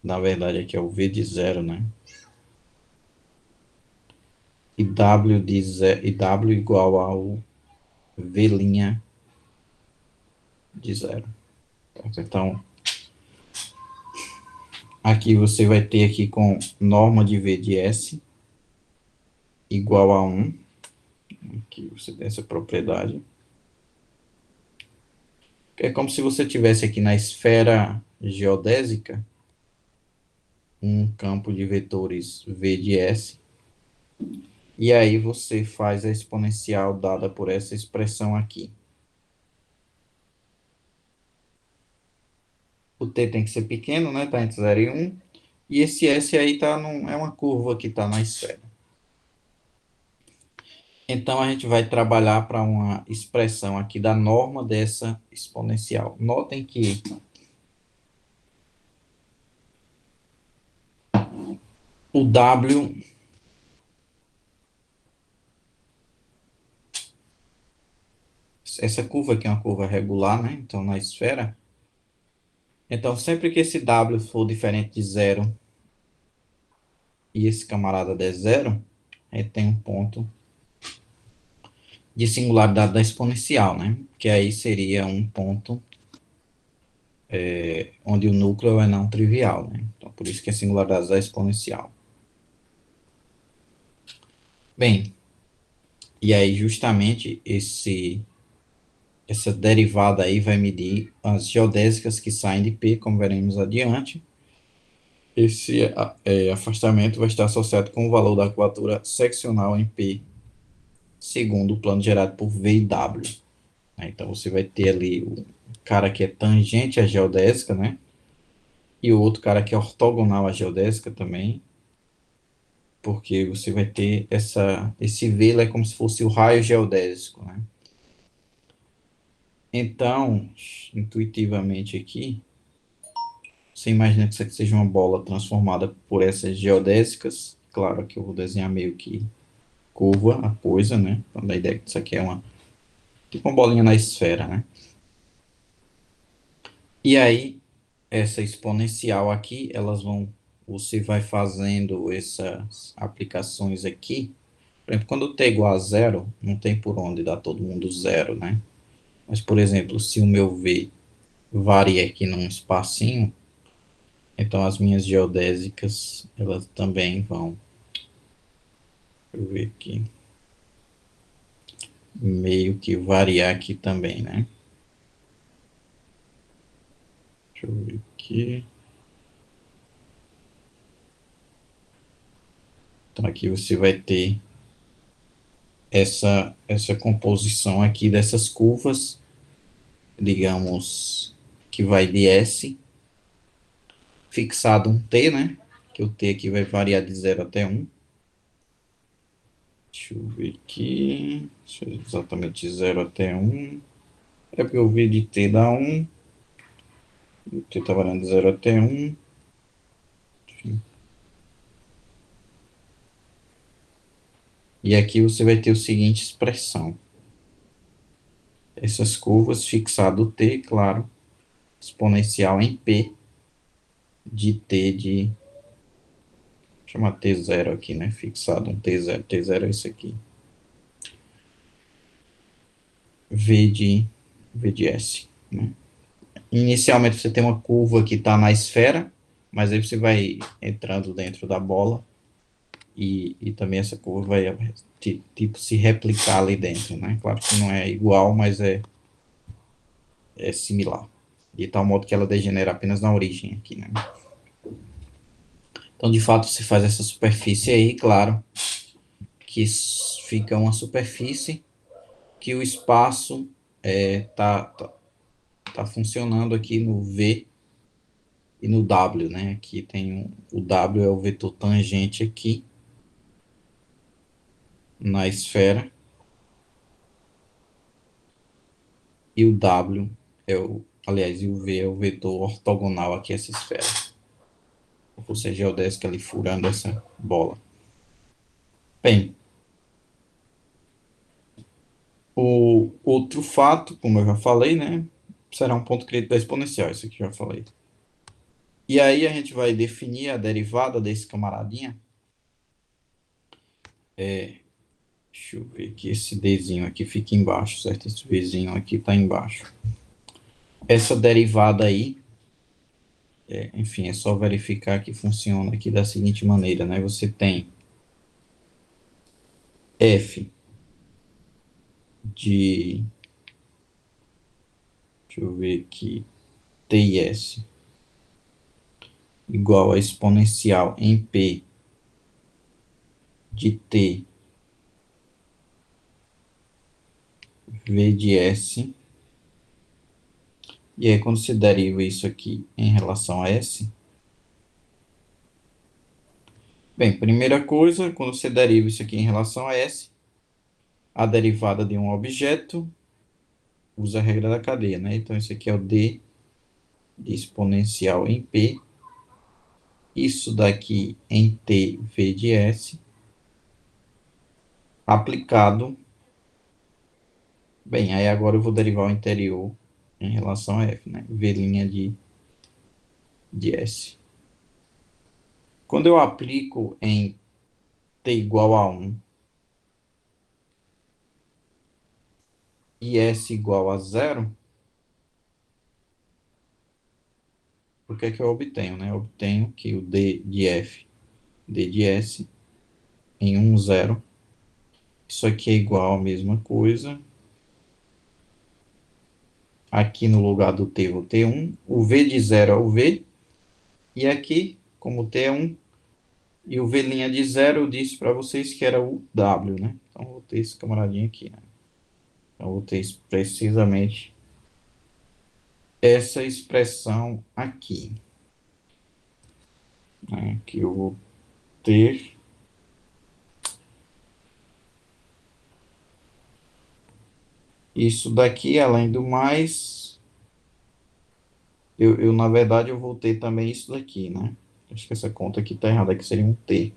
na verdade aqui é o V de zero, né, e W igual ao V' de zero. Então, aqui você vai ter aqui com norma de V de S igual a 1. Aqui você tem essa propriedade. É como se você tivesse aqui na esfera geodésica um campo de vetores V de S. E aí você faz a exponencial dada por essa expressão aqui. O t tem que ser pequeno, né? Está entre 0 e 1. E esse S aí é uma curva que está na esfera. Então, a gente vai trabalhar para uma expressão aqui da norma dessa exponencial. Notem que o W, essa curva aqui é uma curva regular, né? Então, na esfera. Então, sempre que esse W for diferente de zero e esse camarada der zero, a gente tem um ponto de singularidade da exponencial, né? Que aí seria um ponto onde o núcleo é não trivial, né? Então, por isso que é singularidade da exponencial. Bem, e aí justamente essa derivada aí vai medir as geodésicas que saem de P, como veremos adiante. Esse afastamento vai estar associado com o valor da curvatura seccional em P, segundo o plano gerado por V e W. Então, você vai ter ali o cara que é tangente à geodésica, né? E o outro cara que é ortogonal à geodésica também, porque você vai ter esse V, é como se fosse o raio geodésico, né? Então, intuitivamente aqui, você imagina que isso aqui seja uma bola transformada por essas geodésicas. Claro que eu vou desenhar meio que curva a coisa, né? Então, a ideia é que isso aqui é tipo uma bolinha na esfera, né? E aí, essa exponencial aqui, você vai fazendo essas aplicações aqui. Por exemplo, quando t é igual a zero, não tem por onde dar todo mundo zero, né? Mas, por exemplo, se o meu V varia aqui num espacinho, então as minhas geodésicas, elas também vão, deixa eu ver aqui, meio que variar aqui também, né? Deixa eu ver aqui. Então aqui você vai ter essa composição aqui dessas curvas, digamos que vai de S, fixado um T, né? Que o T aqui vai variar de 0 até 1. Deixa eu ver aqui. Deixa eu ver exatamente 0 até 1. É porque o V de T dá 1. O T está variando de 0 até 1. Enfim. E aqui você vai ter a seguinte expressão. Essas curvas, fixado T, claro, exponencial em P, de T de... Chama T0 aqui, né? Fixado um T0. T0 é isso aqui. V de S, né? Inicialmente você tem uma curva que está na esfera, mas aí você vai entrando dentro da bola e também essa curva vai tipo se replicar ali dentro, né? Claro que não é igual, mas é similar. De tal modo que ela degenera apenas na origem aqui, né? Então, de fato, se faz essa superfície aí, claro, que fica uma superfície que o espaço tá funcionando aqui no V e no W, né? Aqui tem o W é o vetor tangente aqui na esfera e o W aliás, e o V é o vetor ortogonal aqui a essa esfera. A força geodésica ali furando essa bola. Bem, o outro fato, como eu já falei, né? Será um ponto crítico da exponencial, isso aqui eu já falei. E aí a gente vai definir a derivada desse camaradinha. Deixa eu ver aqui, esse Dzinho aqui fica embaixo, certo? Esse Vzinho aqui está embaixo. Essa derivada aí, enfim, é só verificar que funciona aqui da seguinte maneira, né? Você tem f de, deixa eu ver aqui, t e s igual a exponencial em p de t v de s. E aí, quando você deriva isso aqui em relação a s, bem, primeira coisa, quando você deriva isso aqui em relação a s, a derivada de um objeto usa a regra da cadeia, né? Então, isso aqui é o d de exponencial em p, isso daqui em t v de s, aplicado. Bem, aí agora eu vou derivar o interior em relação a f, né? V' de s. Quando eu aplico em t igual a 1 e s igual a 0, o que é que eu obtenho, né? Eu obtenho que o d de f, d de s, em 1, 0, isso aqui é igual a mesma coisa. Aqui no lugar do t, vou ter 1. O v de 0 é o v. E aqui, como o t é 1, e o v' de 0, eu disse para vocês que era o w, né? Então, vou ter esse camaradinho aqui, né? Então, vou ter precisamente essa expressão aqui, né? Que eu vou ter isso daqui, além do mais, na verdade, eu vou ter também isso daqui, né? Acho que essa conta aqui tá errada, aqui seria um t.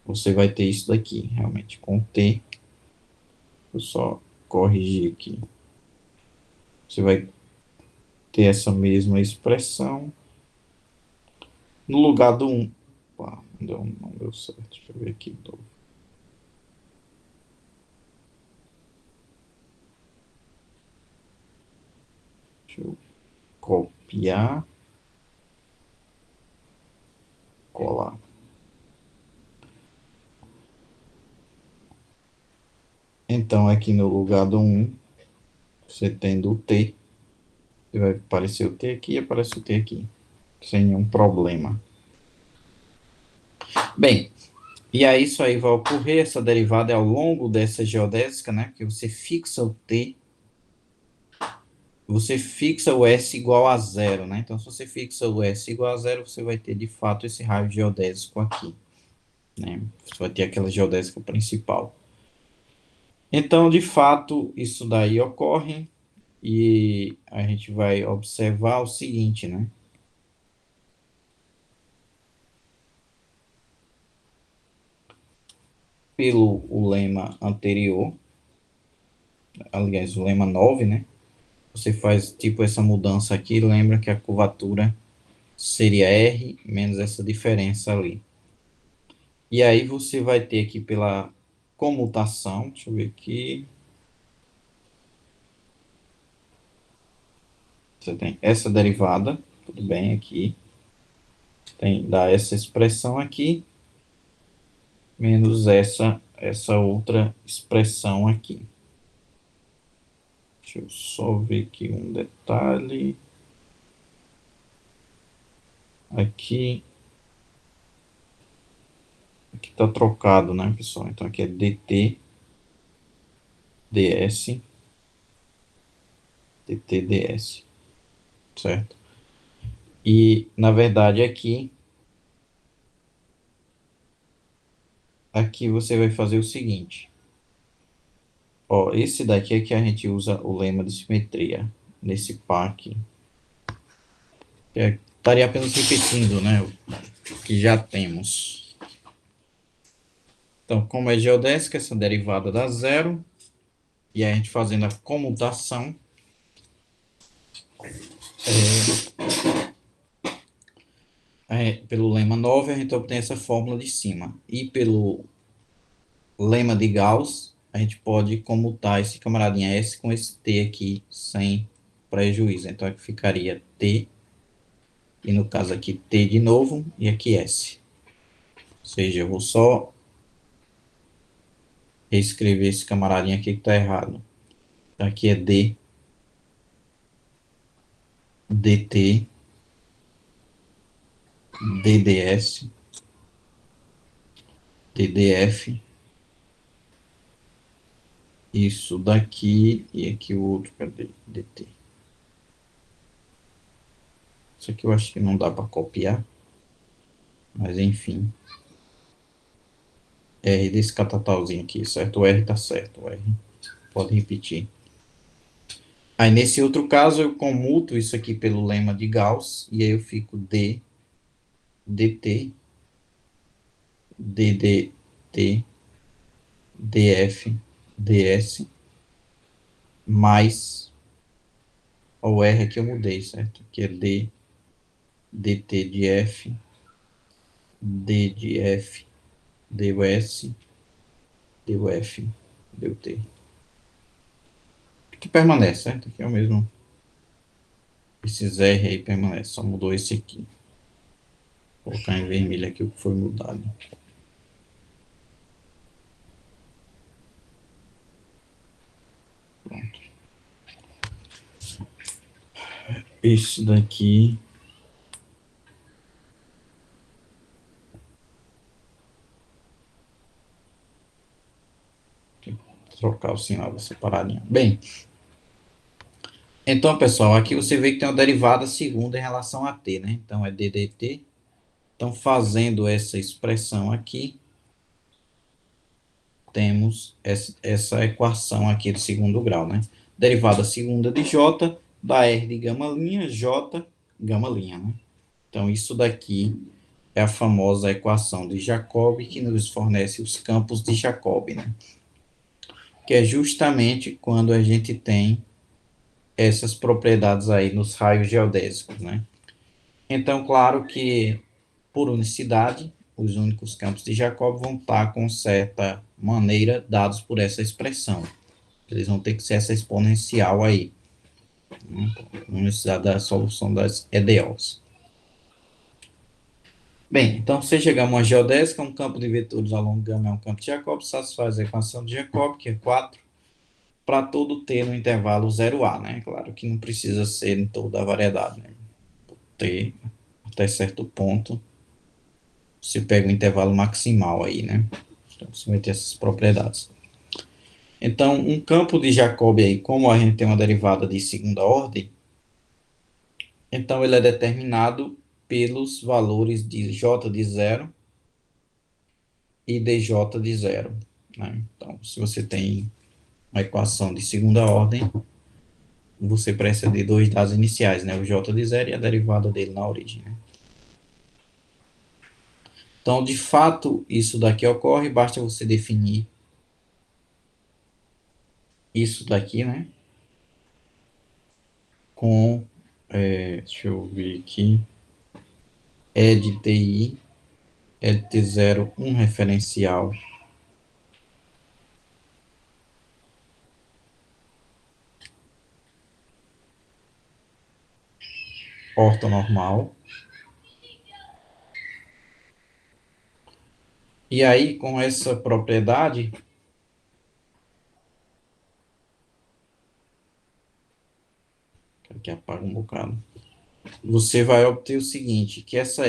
Você vai ter isso daqui, realmente, com t. Eu só corrigir aqui. Você vai ter essa mesma expressão no lugar do 1. Opa, não deu certo. Deixa eu ver aqui de novo. Deixa eu copiar, colar. Então, aqui no lugar do 1, você tendo o t, vai aparecer o t aqui e aparece o t aqui, sem nenhum problema. Bem, E aí isso aí vai ocorrer, essa derivada é ao longo dessa geodésica, né? Porque você fixa o t, você fixa o s igual a zero, né? Então, se você fixa o s igual a zero, você vai ter, de fato, esse raio geodésico aqui, né? Você vai ter aquela geodésica principal. Então, de fato, isso daí ocorre e a gente vai observar o seguinte, né? Pelo o lema anterior, aliás, o lema 9, né? Você faz tipo essa mudança aqui, lembra que a curvatura seria R menos essa diferença ali. E aí você vai ter aqui pela comutação, deixa eu ver aqui. Você tem essa derivada, tudo bem aqui. Dá essa expressão aqui, menos essa outra expressão aqui. Deixa eu só ver aqui um detalhe. Aqui está trocado, né, pessoal? Então aqui é dt, ds, dt, ds, certo? E, na verdade, aqui você vai fazer o seguinte. Ó, esse daqui é que a gente usa o lema de simetria, nesse par aqui. Estaria apenas repetindo, né, o que já temos. Então, como é geodésica, essa derivada dá zero, e a gente fazendo a comutação, pelo lema 9, a gente obtém essa fórmula de cima. E pelo lema de Gauss, a gente pode comutar esse camaradinha S com esse T aqui, sem prejuízo. Então, aqui ficaria T, e no caso aqui T de novo, e aqui S. Ou seja, eu vou só reescrever esse camaradinha aqui que está errado. Aqui é D, DT, DDS, DDF, isso daqui, e aqui o outro, cadê? DT. Isso aqui eu acho que não dá para copiar, mas enfim. R desse catatalzinho aqui, certo? O R tá certo, o R. Pode repetir. Aí, nesse outro caso, eu comuto isso aqui pelo lema de Gauss, e aí eu fico D, DT, DDT, DF, DS, mais o R aqui eu mudei, certo? Que é D, DT de F, D de F, DUS, DUF, DUT. Que permanece, certo? Aqui é o mesmo. Esses R aí permanece, só mudou esse aqui. Vou colocar em vermelho aqui o que foi mudado. Pronto. Isso daqui. Trocar o sinal dessa paradinha. Bem, então, pessoal, aqui você vê que tem uma derivada segunda em relação a t, né? Então, é ddt. Então, fazendo essa expressão aqui, temos essa equação aqui de segundo grau, né? Derivada segunda de j, da r de γ', j, γ', né? Então, isso daqui é a famosa equação de Jacobi, que nos fornece os campos de Jacobi, né? Que é justamente quando a gente tem essas propriedades aí nos raios geodésicos, né? Então, claro que, por unicidade, os únicos campos de Jacob vão estar com certa maneira dados por essa expressão. Eles vão ter que ser essa exponencial aí, né? Unicidade da solução das EDOs. Bem, então, se chegamos a uma geodésica, um campo de vetores ao longo gama é um campo de Jacob, satisfaz a equação de Jacob, que é 4, para todo t no intervalo 0a, né? Claro que não precisa ser em toda a variedade, né? T até certo ponto você pega o intervalo maximal aí, né? Então, você vai ter essas propriedades. Então, um campo de Jacobi aí, como a gente tem uma derivada de segunda ordem, então ele é determinado pelos valores de J de zero e dj de zero, né? Então, se você tem uma equação de segunda ordem, você precisa de dois dados iniciais, né? O j de zero e a derivada dele na origem, né? Então, de fato, isso daqui ocorre, basta você definir isso daqui, né? Com, deixa eu ver aqui, E de TI, E de T0, um referencial ortonormal. E aí, com essa propriedade, aqui apaga um bocado, você vai obter o seguinte, que essas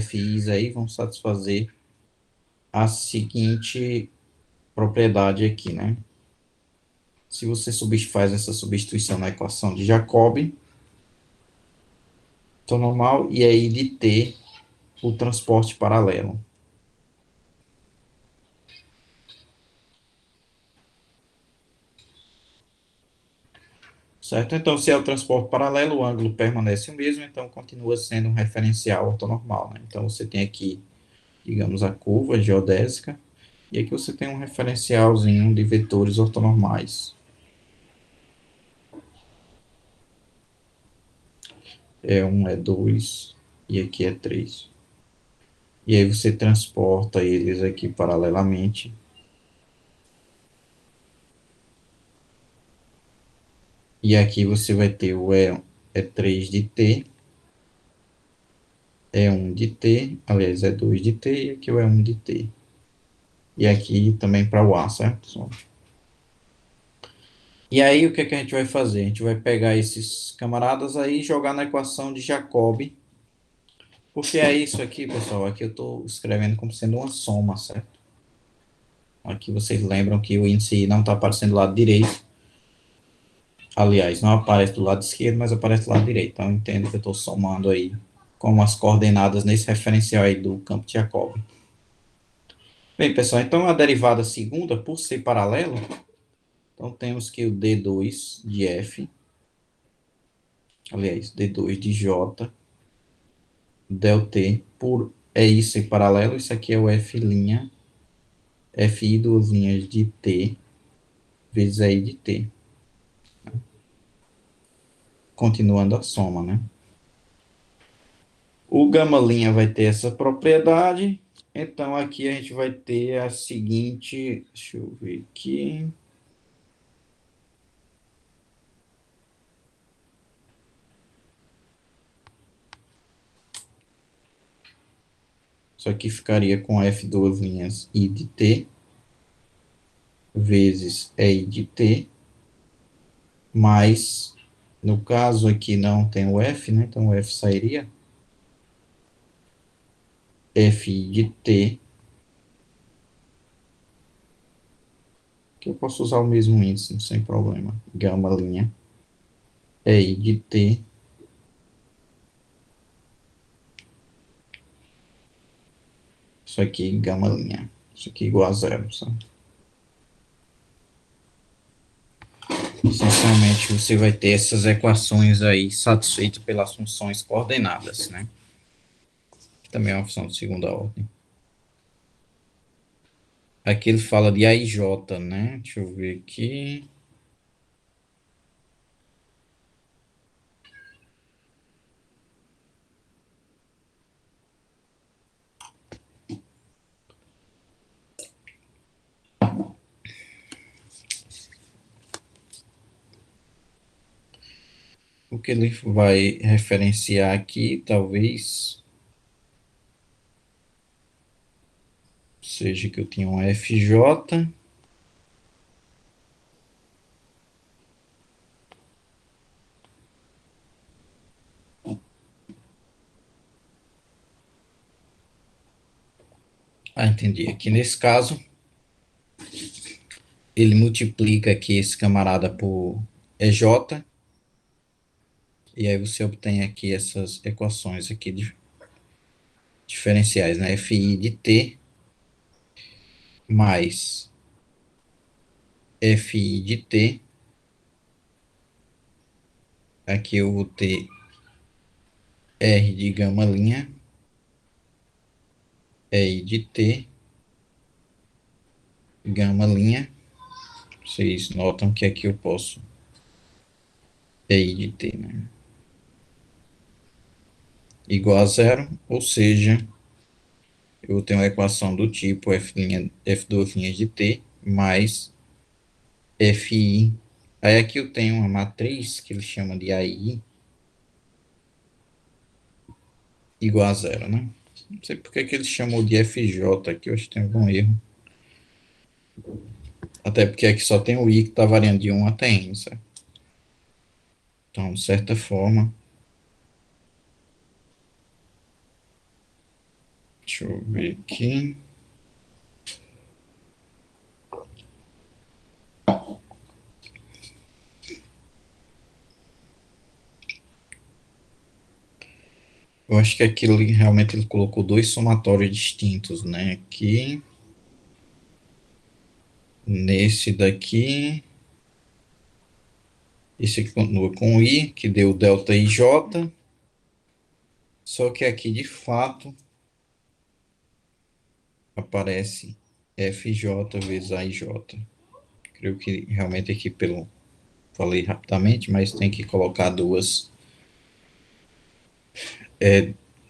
FIs aí vão satisfazer a seguinte propriedade aqui, né? Se você faz essa substituição na equação de Jacobi, ortonormal, e aí de T, o transporte paralelo. Certo? Então, se é o transporte paralelo, o ângulo permanece o mesmo, então continua sendo um referencial ortonormal, né? Então, você tem aqui, digamos, a curva geodésica, e aqui você tem um referencialzinho de vetores ortonormais. É um, é dois, e aqui é três. E aí você transporta eles aqui paralelamente. E aqui você vai ter o E3 de T, E1 de T, aliás, E2 de T, e aqui o E1 de T. E aqui também para o A, certo? E aí, o que é que a gente vai fazer? A gente vai pegar esses camaradas aí e jogar na equação de Jacobi. Porque é isso aqui, pessoal. Aqui eu estou escrevendo como sendo uma soma, certo? Aqui vocês lembram que o índice não está aparecendo do lado direito. Aliás, não aparece do lado esquerdo, mas aparece do lado direito. Então, eu entendo que eu estou somando aí com as coordenadas nesse referencial aí do campo de Jacobi. Bem, pessoal, então a derivada segunda, por ser paralelo, então temos que o D2 de F, aliás, D2 de J, del T por é isso em paralelo, isso aqui é o F', FI duas linhas de T, vezes I de T. Continuando a soma, né? O gama' vai ter essa propriedade, então aqui a gente vai ter a seguinte, deixa eu ver aqui. Isso aqui ficaria com F duas linhas I de T, vezes E de T, mais, no caso aqui não tem o F, né? Então o F sairia Fi de T, que eu posso usar o mesmo índice sem problema, gama' I de T, isso aqui gama', isso aqui igual a zero, sabe? Essencialmente você vai ter essas equações aí satisfeitas pelas funções coordenadas, né? Que também é uma função de segunda ordem. Aqui ele fala de AIJ, né? Deixa eu ver aqui. O que ele vai referenciar aqui, talvez seja que eu tinha um FJ. Ah, entendi. Aqui nesse caso, ele multiplica aqui esse camarada por EJ, e aí você obtém aqui essas equações aqui diferenciais, né? FI de T mais FI de T, aqui eu vou ter R de gama linha, EI de T, gama linha. Vocês notam que aqui eu posso EI de T, né? Igual a zero, ou seja, eu tenho uma equação do tipo F duas linhas de T mais FI. Aí aqui eu tenho uma matriz que eles chamam de AI igual a zero, né? Não sei porque que eles chamam de FJ aqui, eu acho que tem algum erro. Até porque aqui só tem o I que está variando de 1 até N, certo? Então, de certa forma, deixa eu ver aqui. Eu acho que aquilo realmente ele colocou dois somatórios distintos, né? Aqui, nesse daqui, esse aqui continua com I, que deu delta IJ, só que aqui de fato aparece FJ vezes AIJ. Creio que realmente aqui falei rapidamente, mas tem que colocar duas,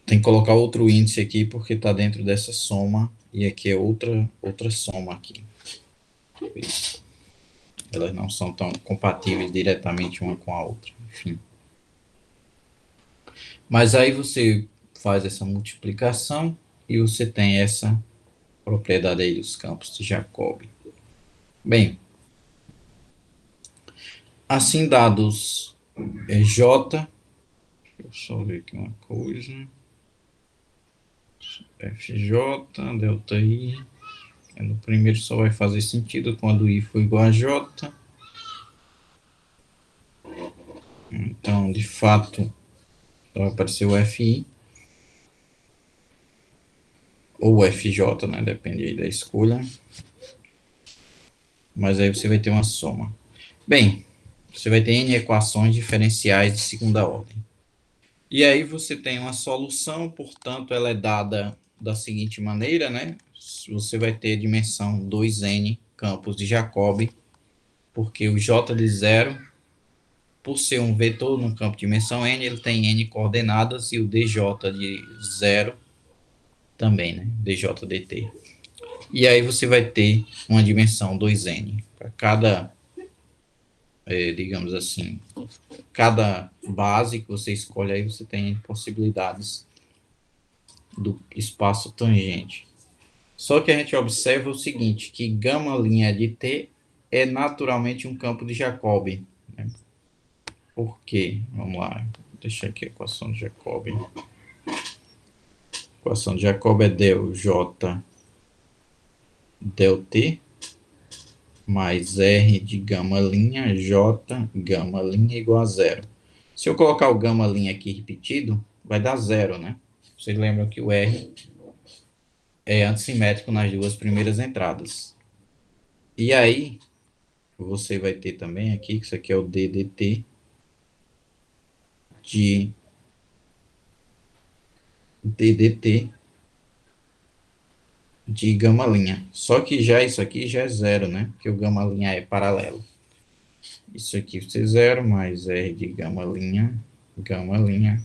tem que colocar outro índice aqui porque está dentro dessa soma e aqui é outra soma aqui. Elas não são tão compatíveis diretamente uma com a outra, enfim. Mas aí você faz essa multiplicação e você tem essa propriedade aí dos campos de Jacobi. Bem, assim dados J, deixa eu só ver aqui uma coisa, FJ, delta I, no primeiro só vai fazer sentido quando I for igual a J. Então, de fato, vai aparecer o FI ou o FJ, né? Depende aí da escolha. Mas aí você vai ter uma soma. Bem, você vai ter N equações diferenciais de segunda ordem. E aí você tem uma solução, portanto, ela é dada da seguinte maneira, né? Você vai ter dimensão 2N campos de Jacobi, porque o J de zero, por ser um vetor no campo de dimensão N, ele tem N coordenadas e o DJ de zero também, né? DJ dt. E aí você vai ter uma dimensão 2N. Para cada, digamos assim, cada base que você escolhe aí, você tem possibilidades do espaço tangente. Só que a gente observa o seguinte, que gama linha de T é naturalmente um campo de Jacobi. Né? Por quê? Vamos lá, deixa aqui a equação de Jacobi. A equação de Jacobi é del J del T mais R de gama linha J gama linha igual a zero. Se eu colocar o gama linha aqui repetido, vai dar zero, né? Vocês lembram que o R é antissimétrico nas duas primeiras entradas. E aí, você vai ter também aqui, que isso aqui é o DDT de DDT de gama linha. Só que já isso aqui já é zero, né? Porque o gama linha é paralelo. Isso aqui vai ser zero mais R de gama linha, gama linha,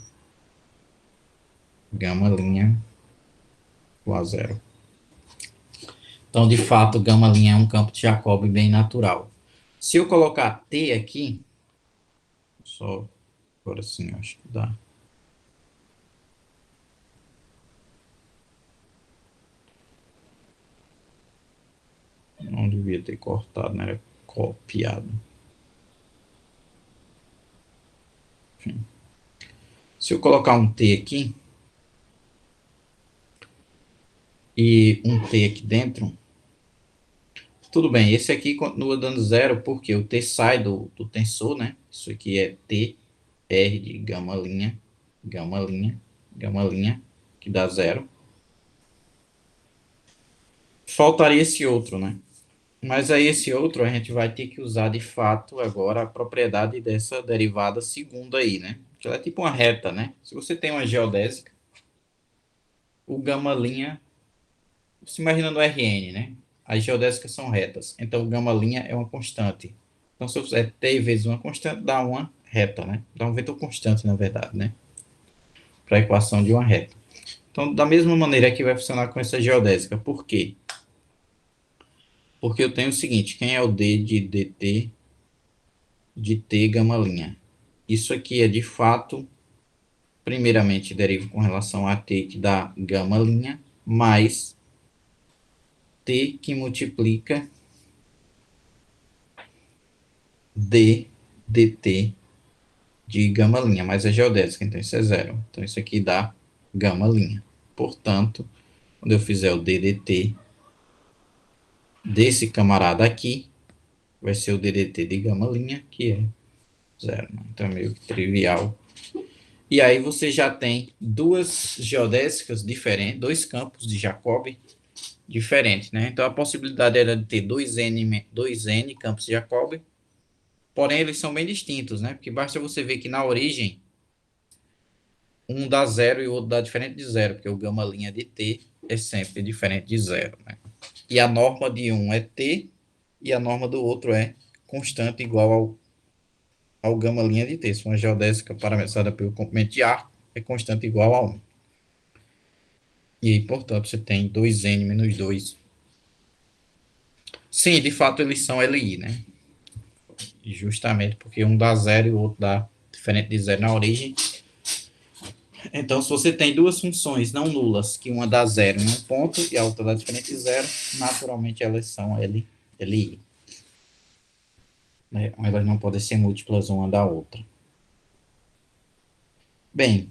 gama linha igual a zero. Então, de fato, gama linha é um campo de Jacobi bem natural. Se eu colocar T aqui, só agora sim, acho que dá. Não devia ter cortado, né? Era copiado. Enfim. Se eu colocar um T aqui, e um T aqui dentro, tudo bem, esse aqui continua dando zero, porque o T sai do tensor, né? Isso aqui é T, R de gama linha, gama linha, gama linha, que dá zero. Faltaria esse outro, né? Mas aí esse outro a gente vai ter que usar de fato agora a propriedade dessa derivada segunda aí, né? Que ela é tipo uma reta, né? Se você tem uma geodésica, o gama linha, você imagina no Rn, né? As geodésicas são retas, então o gama linha é uma constante. Então se eu fizer t vezes uma constante, dá uma reta, né? Dá um vetor constante, na verdade, né? Para a equação de uma reta. Então, da mesma maneira que vai funcionar com essa geodésica. Por quê? Porque eu tenho o seguinte, quem é o d de dt de t gama linha? Isso aqui é de fato, primeiramente derivo com relação a t que dá gama linha, mais t que multiplica d dt de gama linha, mais a geodésica, então isso é zero. Então isso aqui dá gama linha. Portanto, quando eu fizer o ddt desse camarada aqui, vai ser o ddt de gama linha, que é zero. Então é meio que trivial. E aí você já tem duas geodésicas diferentes, dois campos de Jacobi diferentes, né? Então a possibilidade era de ter 2n campos de Jacobi, porém eles são bem distintos, né? Porque basta você ver que na origem um dá zero e o outro dá diferente de zero, porque o gama linha de t é sempre diferente de zero, né? E a norma de um é t e a norma do outro é constante igual ao gama linha de t. Se uma geodésica parametrada pelo comprimento de ar é constante igual a 1. E aí, portanto, você tem 2n menos 2. Sim, de fato eles são LI, né? Justamente porque um dá zero e o outro dá diferente de zero na origem. Então, se você tem duas funções não nulas, que uma dá zero em um ponto e a outra dá diferente de zero, naturalmente elas são LI. Né? Elas não podem ser múltiplas uma da outra. Bem,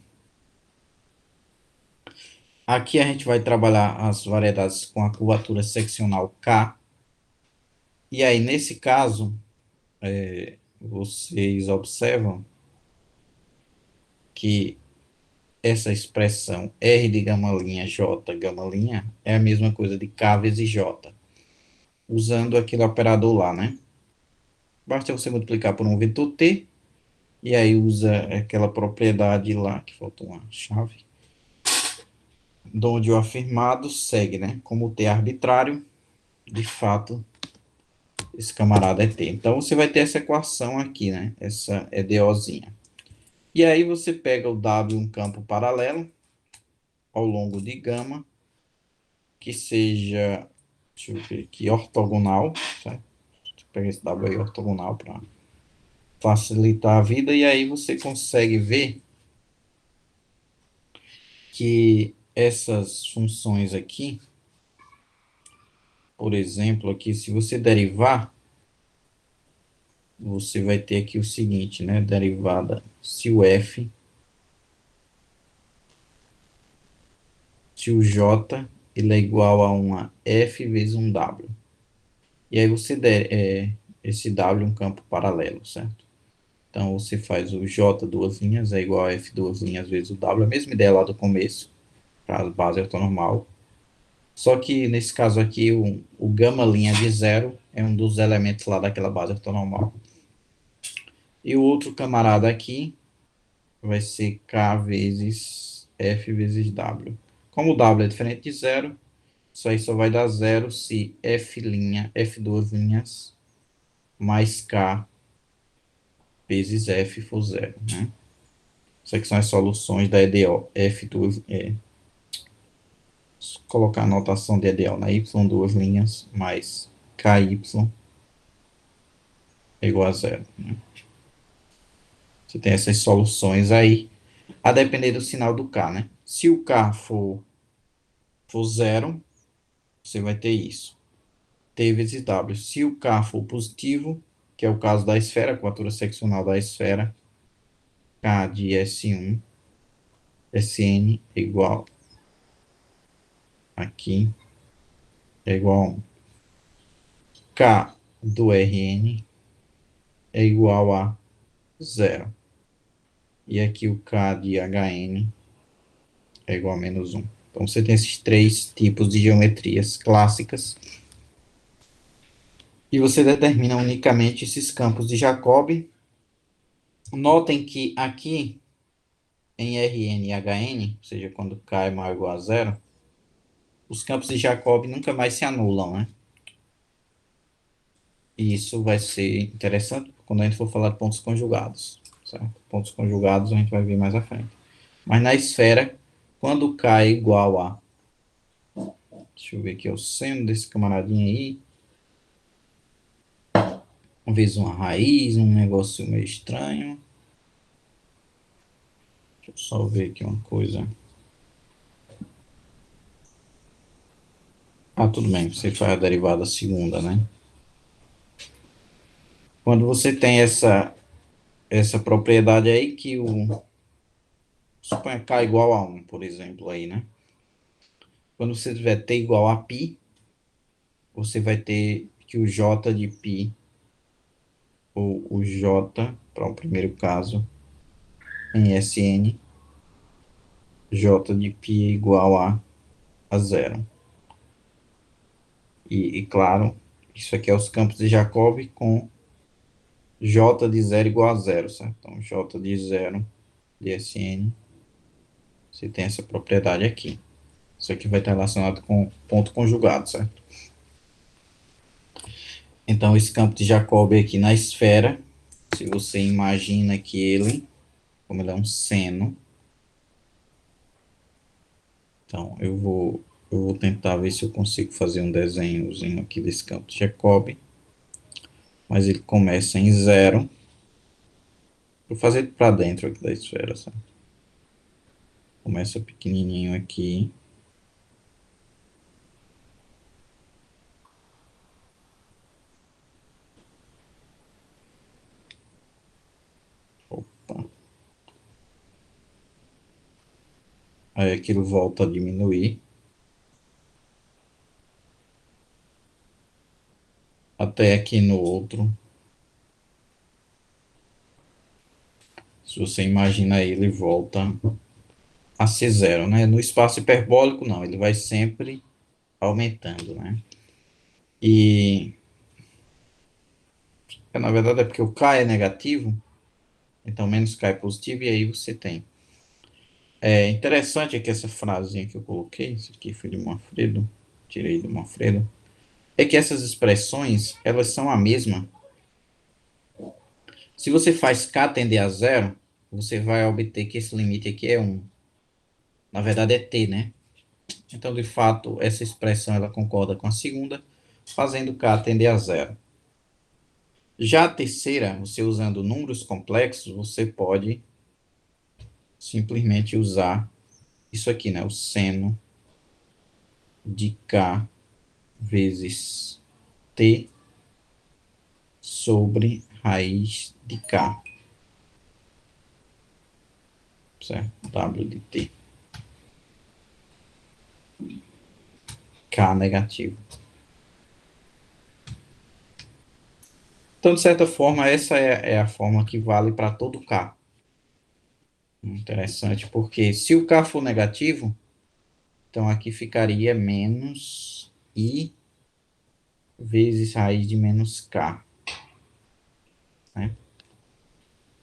aqui a gente vai trabalhar as variedades com a curvatura seccional K. E aí, nesse caso, vocês observam que essa expressão R de gama linha, J gama linha, é a mesma coisa de K vezes J, usando aquele operador lá, né? Basta você multiplicar por um vetor T, e aí usa aquela propriedade lá, que falta uma chave, onde o afirmado segue, né? Como o T é arbitrário, de fato, esse camarada é T. Então, você vai ter essa equação aqui, né? Essa EDOzinha. E aí você pega o W, um campo paralelo, ao longo de gama, que seja, deixa eu ver aqui, ortogonal, tá? Deixa eu pegar esse W aí, ortogonal, para facilitar a vida, e aí você consegue ver que essas funções aqui, por exemplo, aqui, se você derivar, você vai ter aqui o seguinte, né? Derivada, se o F, se o J, ele é igual a uma F vezes um W. E aí você der esse W um campo paralelo, certo? Então você faz o J duas linhas é igual a F duas linhas vezes o W, a mesma ideia lá do começo, para a base ortonormal. Só que nesse caso aqui, o gama linha de zero é um dos elementos lá daquela base ortonormal. E o outro camarada aqui vai ser K vezes F vezes W. Como o W é diferente de zero, isso aí só vai dar zero se F linha, F duas linhas, mais K vezes F for zero, né? Isso aqui são as soluções da EDO. F2, colocar a notação de EDO na Y, duas linhas, mais KY é igual a zero, né? Você tem essas soluções aí, a depender do sinal do K, né? Se o K for zero, você vai ter isso. T vezes W. Se o K for positivo, que é o caso da esfera, a curvatura seccional da esfera, K de S1, Sn é igual aqui é igual a 1. K do Rn é igual a 0. E aqui o K de Hn é igual a menos 1. Então você tem esses três tipos de geometrias clássicas. E você determina unicamente esses campos de Jacobi. Notem que aqui em Rn e Hn, ou seja, quando K é maior ou igual a 0, os campos de Jacobi nunca mais se anulam, né? E isso vai ser interessante quando a gente for falar de pontos conjugados, certo? Pontos conjugados a gente vai ver mais à frente. Mas na esfera, quando K é igual a... Deixa eu ver aqui o seno desse camaradinho aí. Talvez uma raiz, um negócio meio estranho. Deixa eu só ver aqui uma coisa. Ah, tudo bem, você faz a derivada segunda, né? Quando você tem essa propriedade aí que o... Suponha K igual a 1, por exemplo, aí, né? Quando você tiver T igual a π, você vai ter que o J de π, ou o J, para o primeiro caso, em Sn, J de π é igual a 0. E claro, isso aqui é os campos de Jacobi com J de 0 igual a 0, certo? Então, J de 0 de Sn, você tem essa propriedade aqui. Isso aqui vai estar relacionado com ponto conjugado, certo? Então, esse campo de Jacobi aqui na esfera, se você imagina que ele, como ele é um seno, então eu vou tentar ver se eu consigo fazer um desenhozinho aqui desse campo de Jacobi, mas ele começa em 0. Vou fazer para dentro aqui da esfera, sabe? Começa pequenininho aqui. Opa. Aí aquilo volta a diminuir. Até aqui no outro. Se você imagina ele volta a ser 0, né? No espaço hiperbólico, não. Ele vai sempre aumentando, né? E, na verdade, é porque o K é negativo. Então, menos K é positivo. E aí você tem. É interessante aqui essa frasinha que eu coloquei. Isso aqui foi de Manfredo. Tirei do Manfredo. É que essas expressões, elas são a mesma. Se você faz K tender a 0, você vai obter que esse limite aqui é 1. Na verdade é T, né? Então, de fato, essa expressão ela concorda com a segunda, fazendo K tender a 0. Já a terceira, você usando números complexos, você pode simplesmente usar isso aqui, né? O seno de K vezes T sobre raiz de K, certo? W de T. K negativo. Então, de certa forma, essa é a forma que vale para todo K. Interessante, porque se o K for negativo, então aqui ficaria menos I vezes raiz de menos K, né?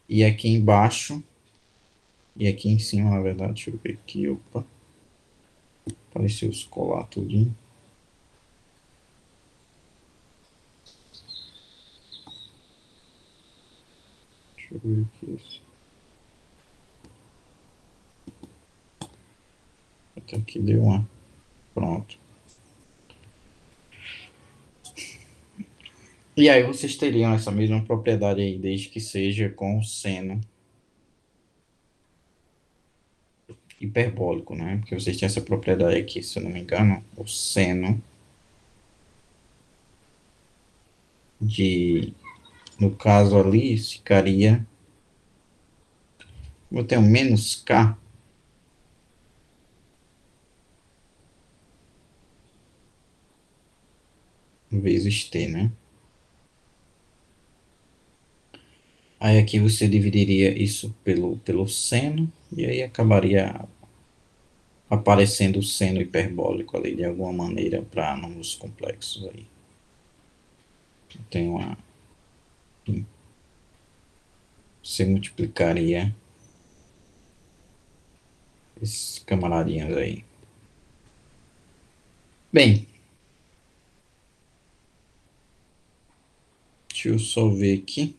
E aqui embaixo, e aqui em cima, na verdade, deixa eu ver aqui, opa, apareceu os colar tudinho. Deixa eu ver aqui. Até aqui deu uma. Pronto. E aí vocês teriam essa mesma propriedade aí, desde que seja com seno hiperbólico, né? Porque vocês têm essa propriedade aqui, se eu não me engano, o seno de, no caso ali, ficaria, eu tenho menos K, vezes t, né? Aí aqui você dividiria isso pelo seno, e aí acabaria aparecendo o seno hiperbólico ali de alguma maneira para números complexos aí. Tem uma... Você multiplicaria esses camaradinhos aí. Bem, deixa eu só ver aqui.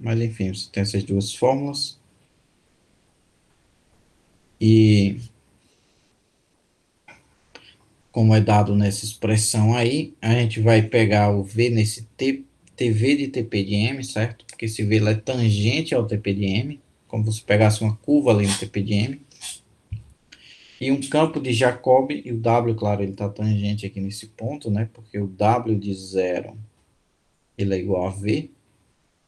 Mas enfim, você tem essas duas fórmulas. E como é dado nessa expressão aí, a gente vai pegar o V nesse TV de TP de M, certo? Porque esse V é tangente ao TP de M, como se você pegasse uma curva ali no TP de M. E um campo de Jacob, e o W, claro, ele está tangente aqui nesse ponto, né? Porque o W de zero, ele é igual a V.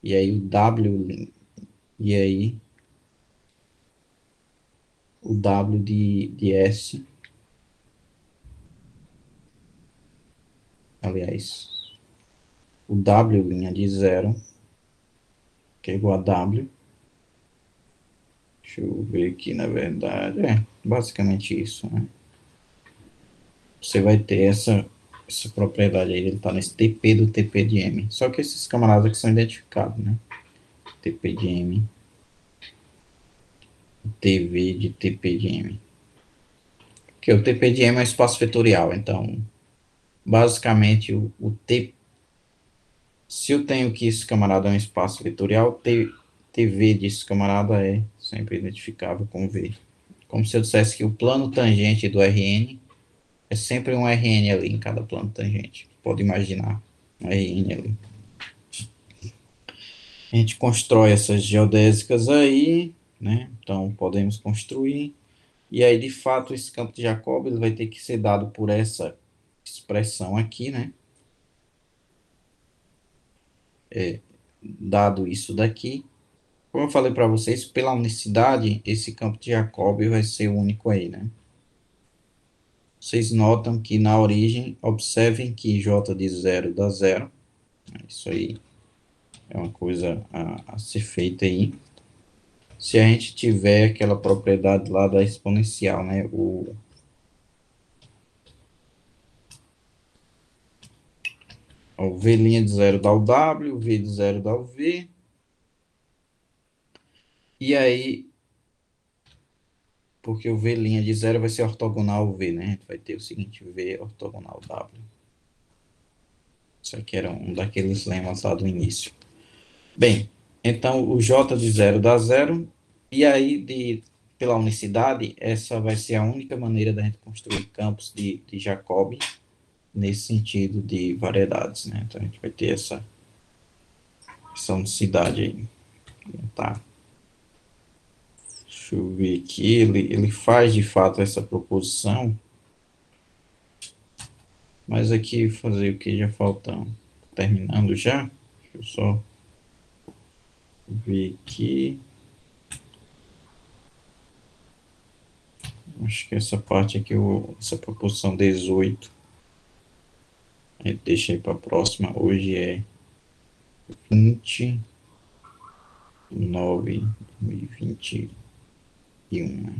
E aí o W, e aí o W de S, aliás, o W' de zero, que é igual a W. Deixa eu ver aqui, na verdade. É, basicamente isso, né? Você vai ter essa propriedade aí, ele está nesse TP do TP de M. Só que esses camaradas aqui são identificados, né? TP de M, TV de TP de M. Porque o TP de M é um espaço vetorial, então, basicamente, o T, se eu tenho que esse camarada é um espaço vetorial, TV desse camarada é sempre identificável com V. Como se eu dissesse que o plano tangente do Rn é sempre um Rn ali em cada plano tangente. Pode imaginar um Rn ali. A gente constrói essas geodésicas aí, né? Então, podemos construir. E aí, de fato, esse campo de Jacob ele vai ter que ser dado por essa expressão aqui, né? Dado isso daqui. Como eu falei para vocês, pela unicidade, esse campo de Jacob vai ser único aí, né? Vocês notam que na origem, observem que J de zero dá zero. Isso aí é uma coisa a ser feita aí. Se a gente tiver aquela propriedade lá da exponencial, né? O V' de zero dá o W, o V de zero dá o V. E aí, porque o V' de zero vai ser ortogonal ao V, né? A gente vai ter o seguinte, V ortogonal W. Isso aqui era um daqueles lemas lá do início. Bem, então o J de zero dá zero. E aí, pela unicidade, essa vai ser a única maneira da gente construir campos de Jacobi nesse sentido de variedades, né? Então a gente vai ter essa unicidade aí, tá? Deixa eu ver aqui, ele faz de fato essa proposição, mas aqui fazer o que já faltam, terminando já, deixa eu só ver aqui, acho que essa parte aqui, essa proposição 18, a gente deixa aí para a próxima, hoje é 29/2021, né?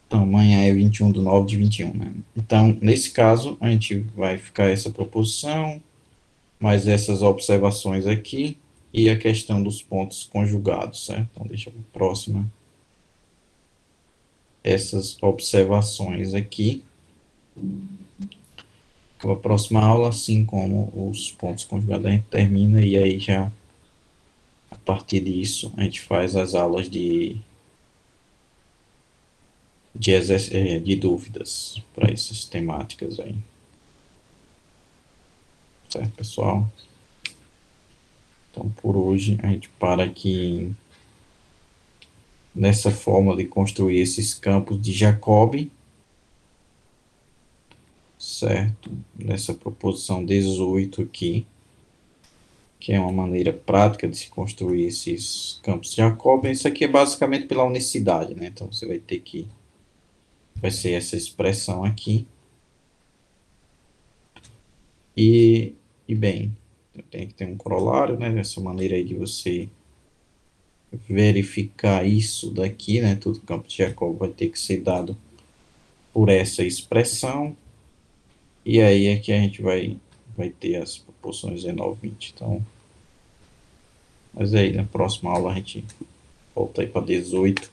Então, amanhã é 21/9/21, né? Então, nesse caso, a gente vai ficar essa proposição, mais essas observações aqui, e a questão dos pontos conjugados, certo? Então, deixa eu para a próxima. Essas observações aqui. A próxima aula, assim como os pontos conjugados, a gente termina, e aí já, a partir disso, a gente faz as aulas de dúvidas para essas temáticas aí. Certo, pessoal? Então, por hoje, a gente para aqui nessa forma de construir esses campos de Jacobi, certo? Nessa proposição 18 aqui, que é uma maneira prática de se construir esses campos de Jacobi. Isso aqui é basicamente pela unicidade, né? Então, você vai ter que vai ser essa expressão aqui. E bem, tem que ter um corolário, né? Dessa maneira aí de você verificar isso daqui, né? Todo campo de Jacob vai ter que ser dado por essa expressão. E aí é que a gente vai ter as proporções 19, 20. Então, mas aí na próxima aula a gente volta aí para 18.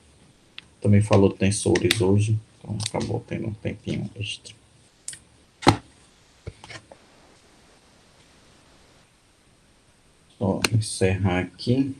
Também falou tensores hoje, então acabou tendo um tempinho extra. Só encerrar aqui.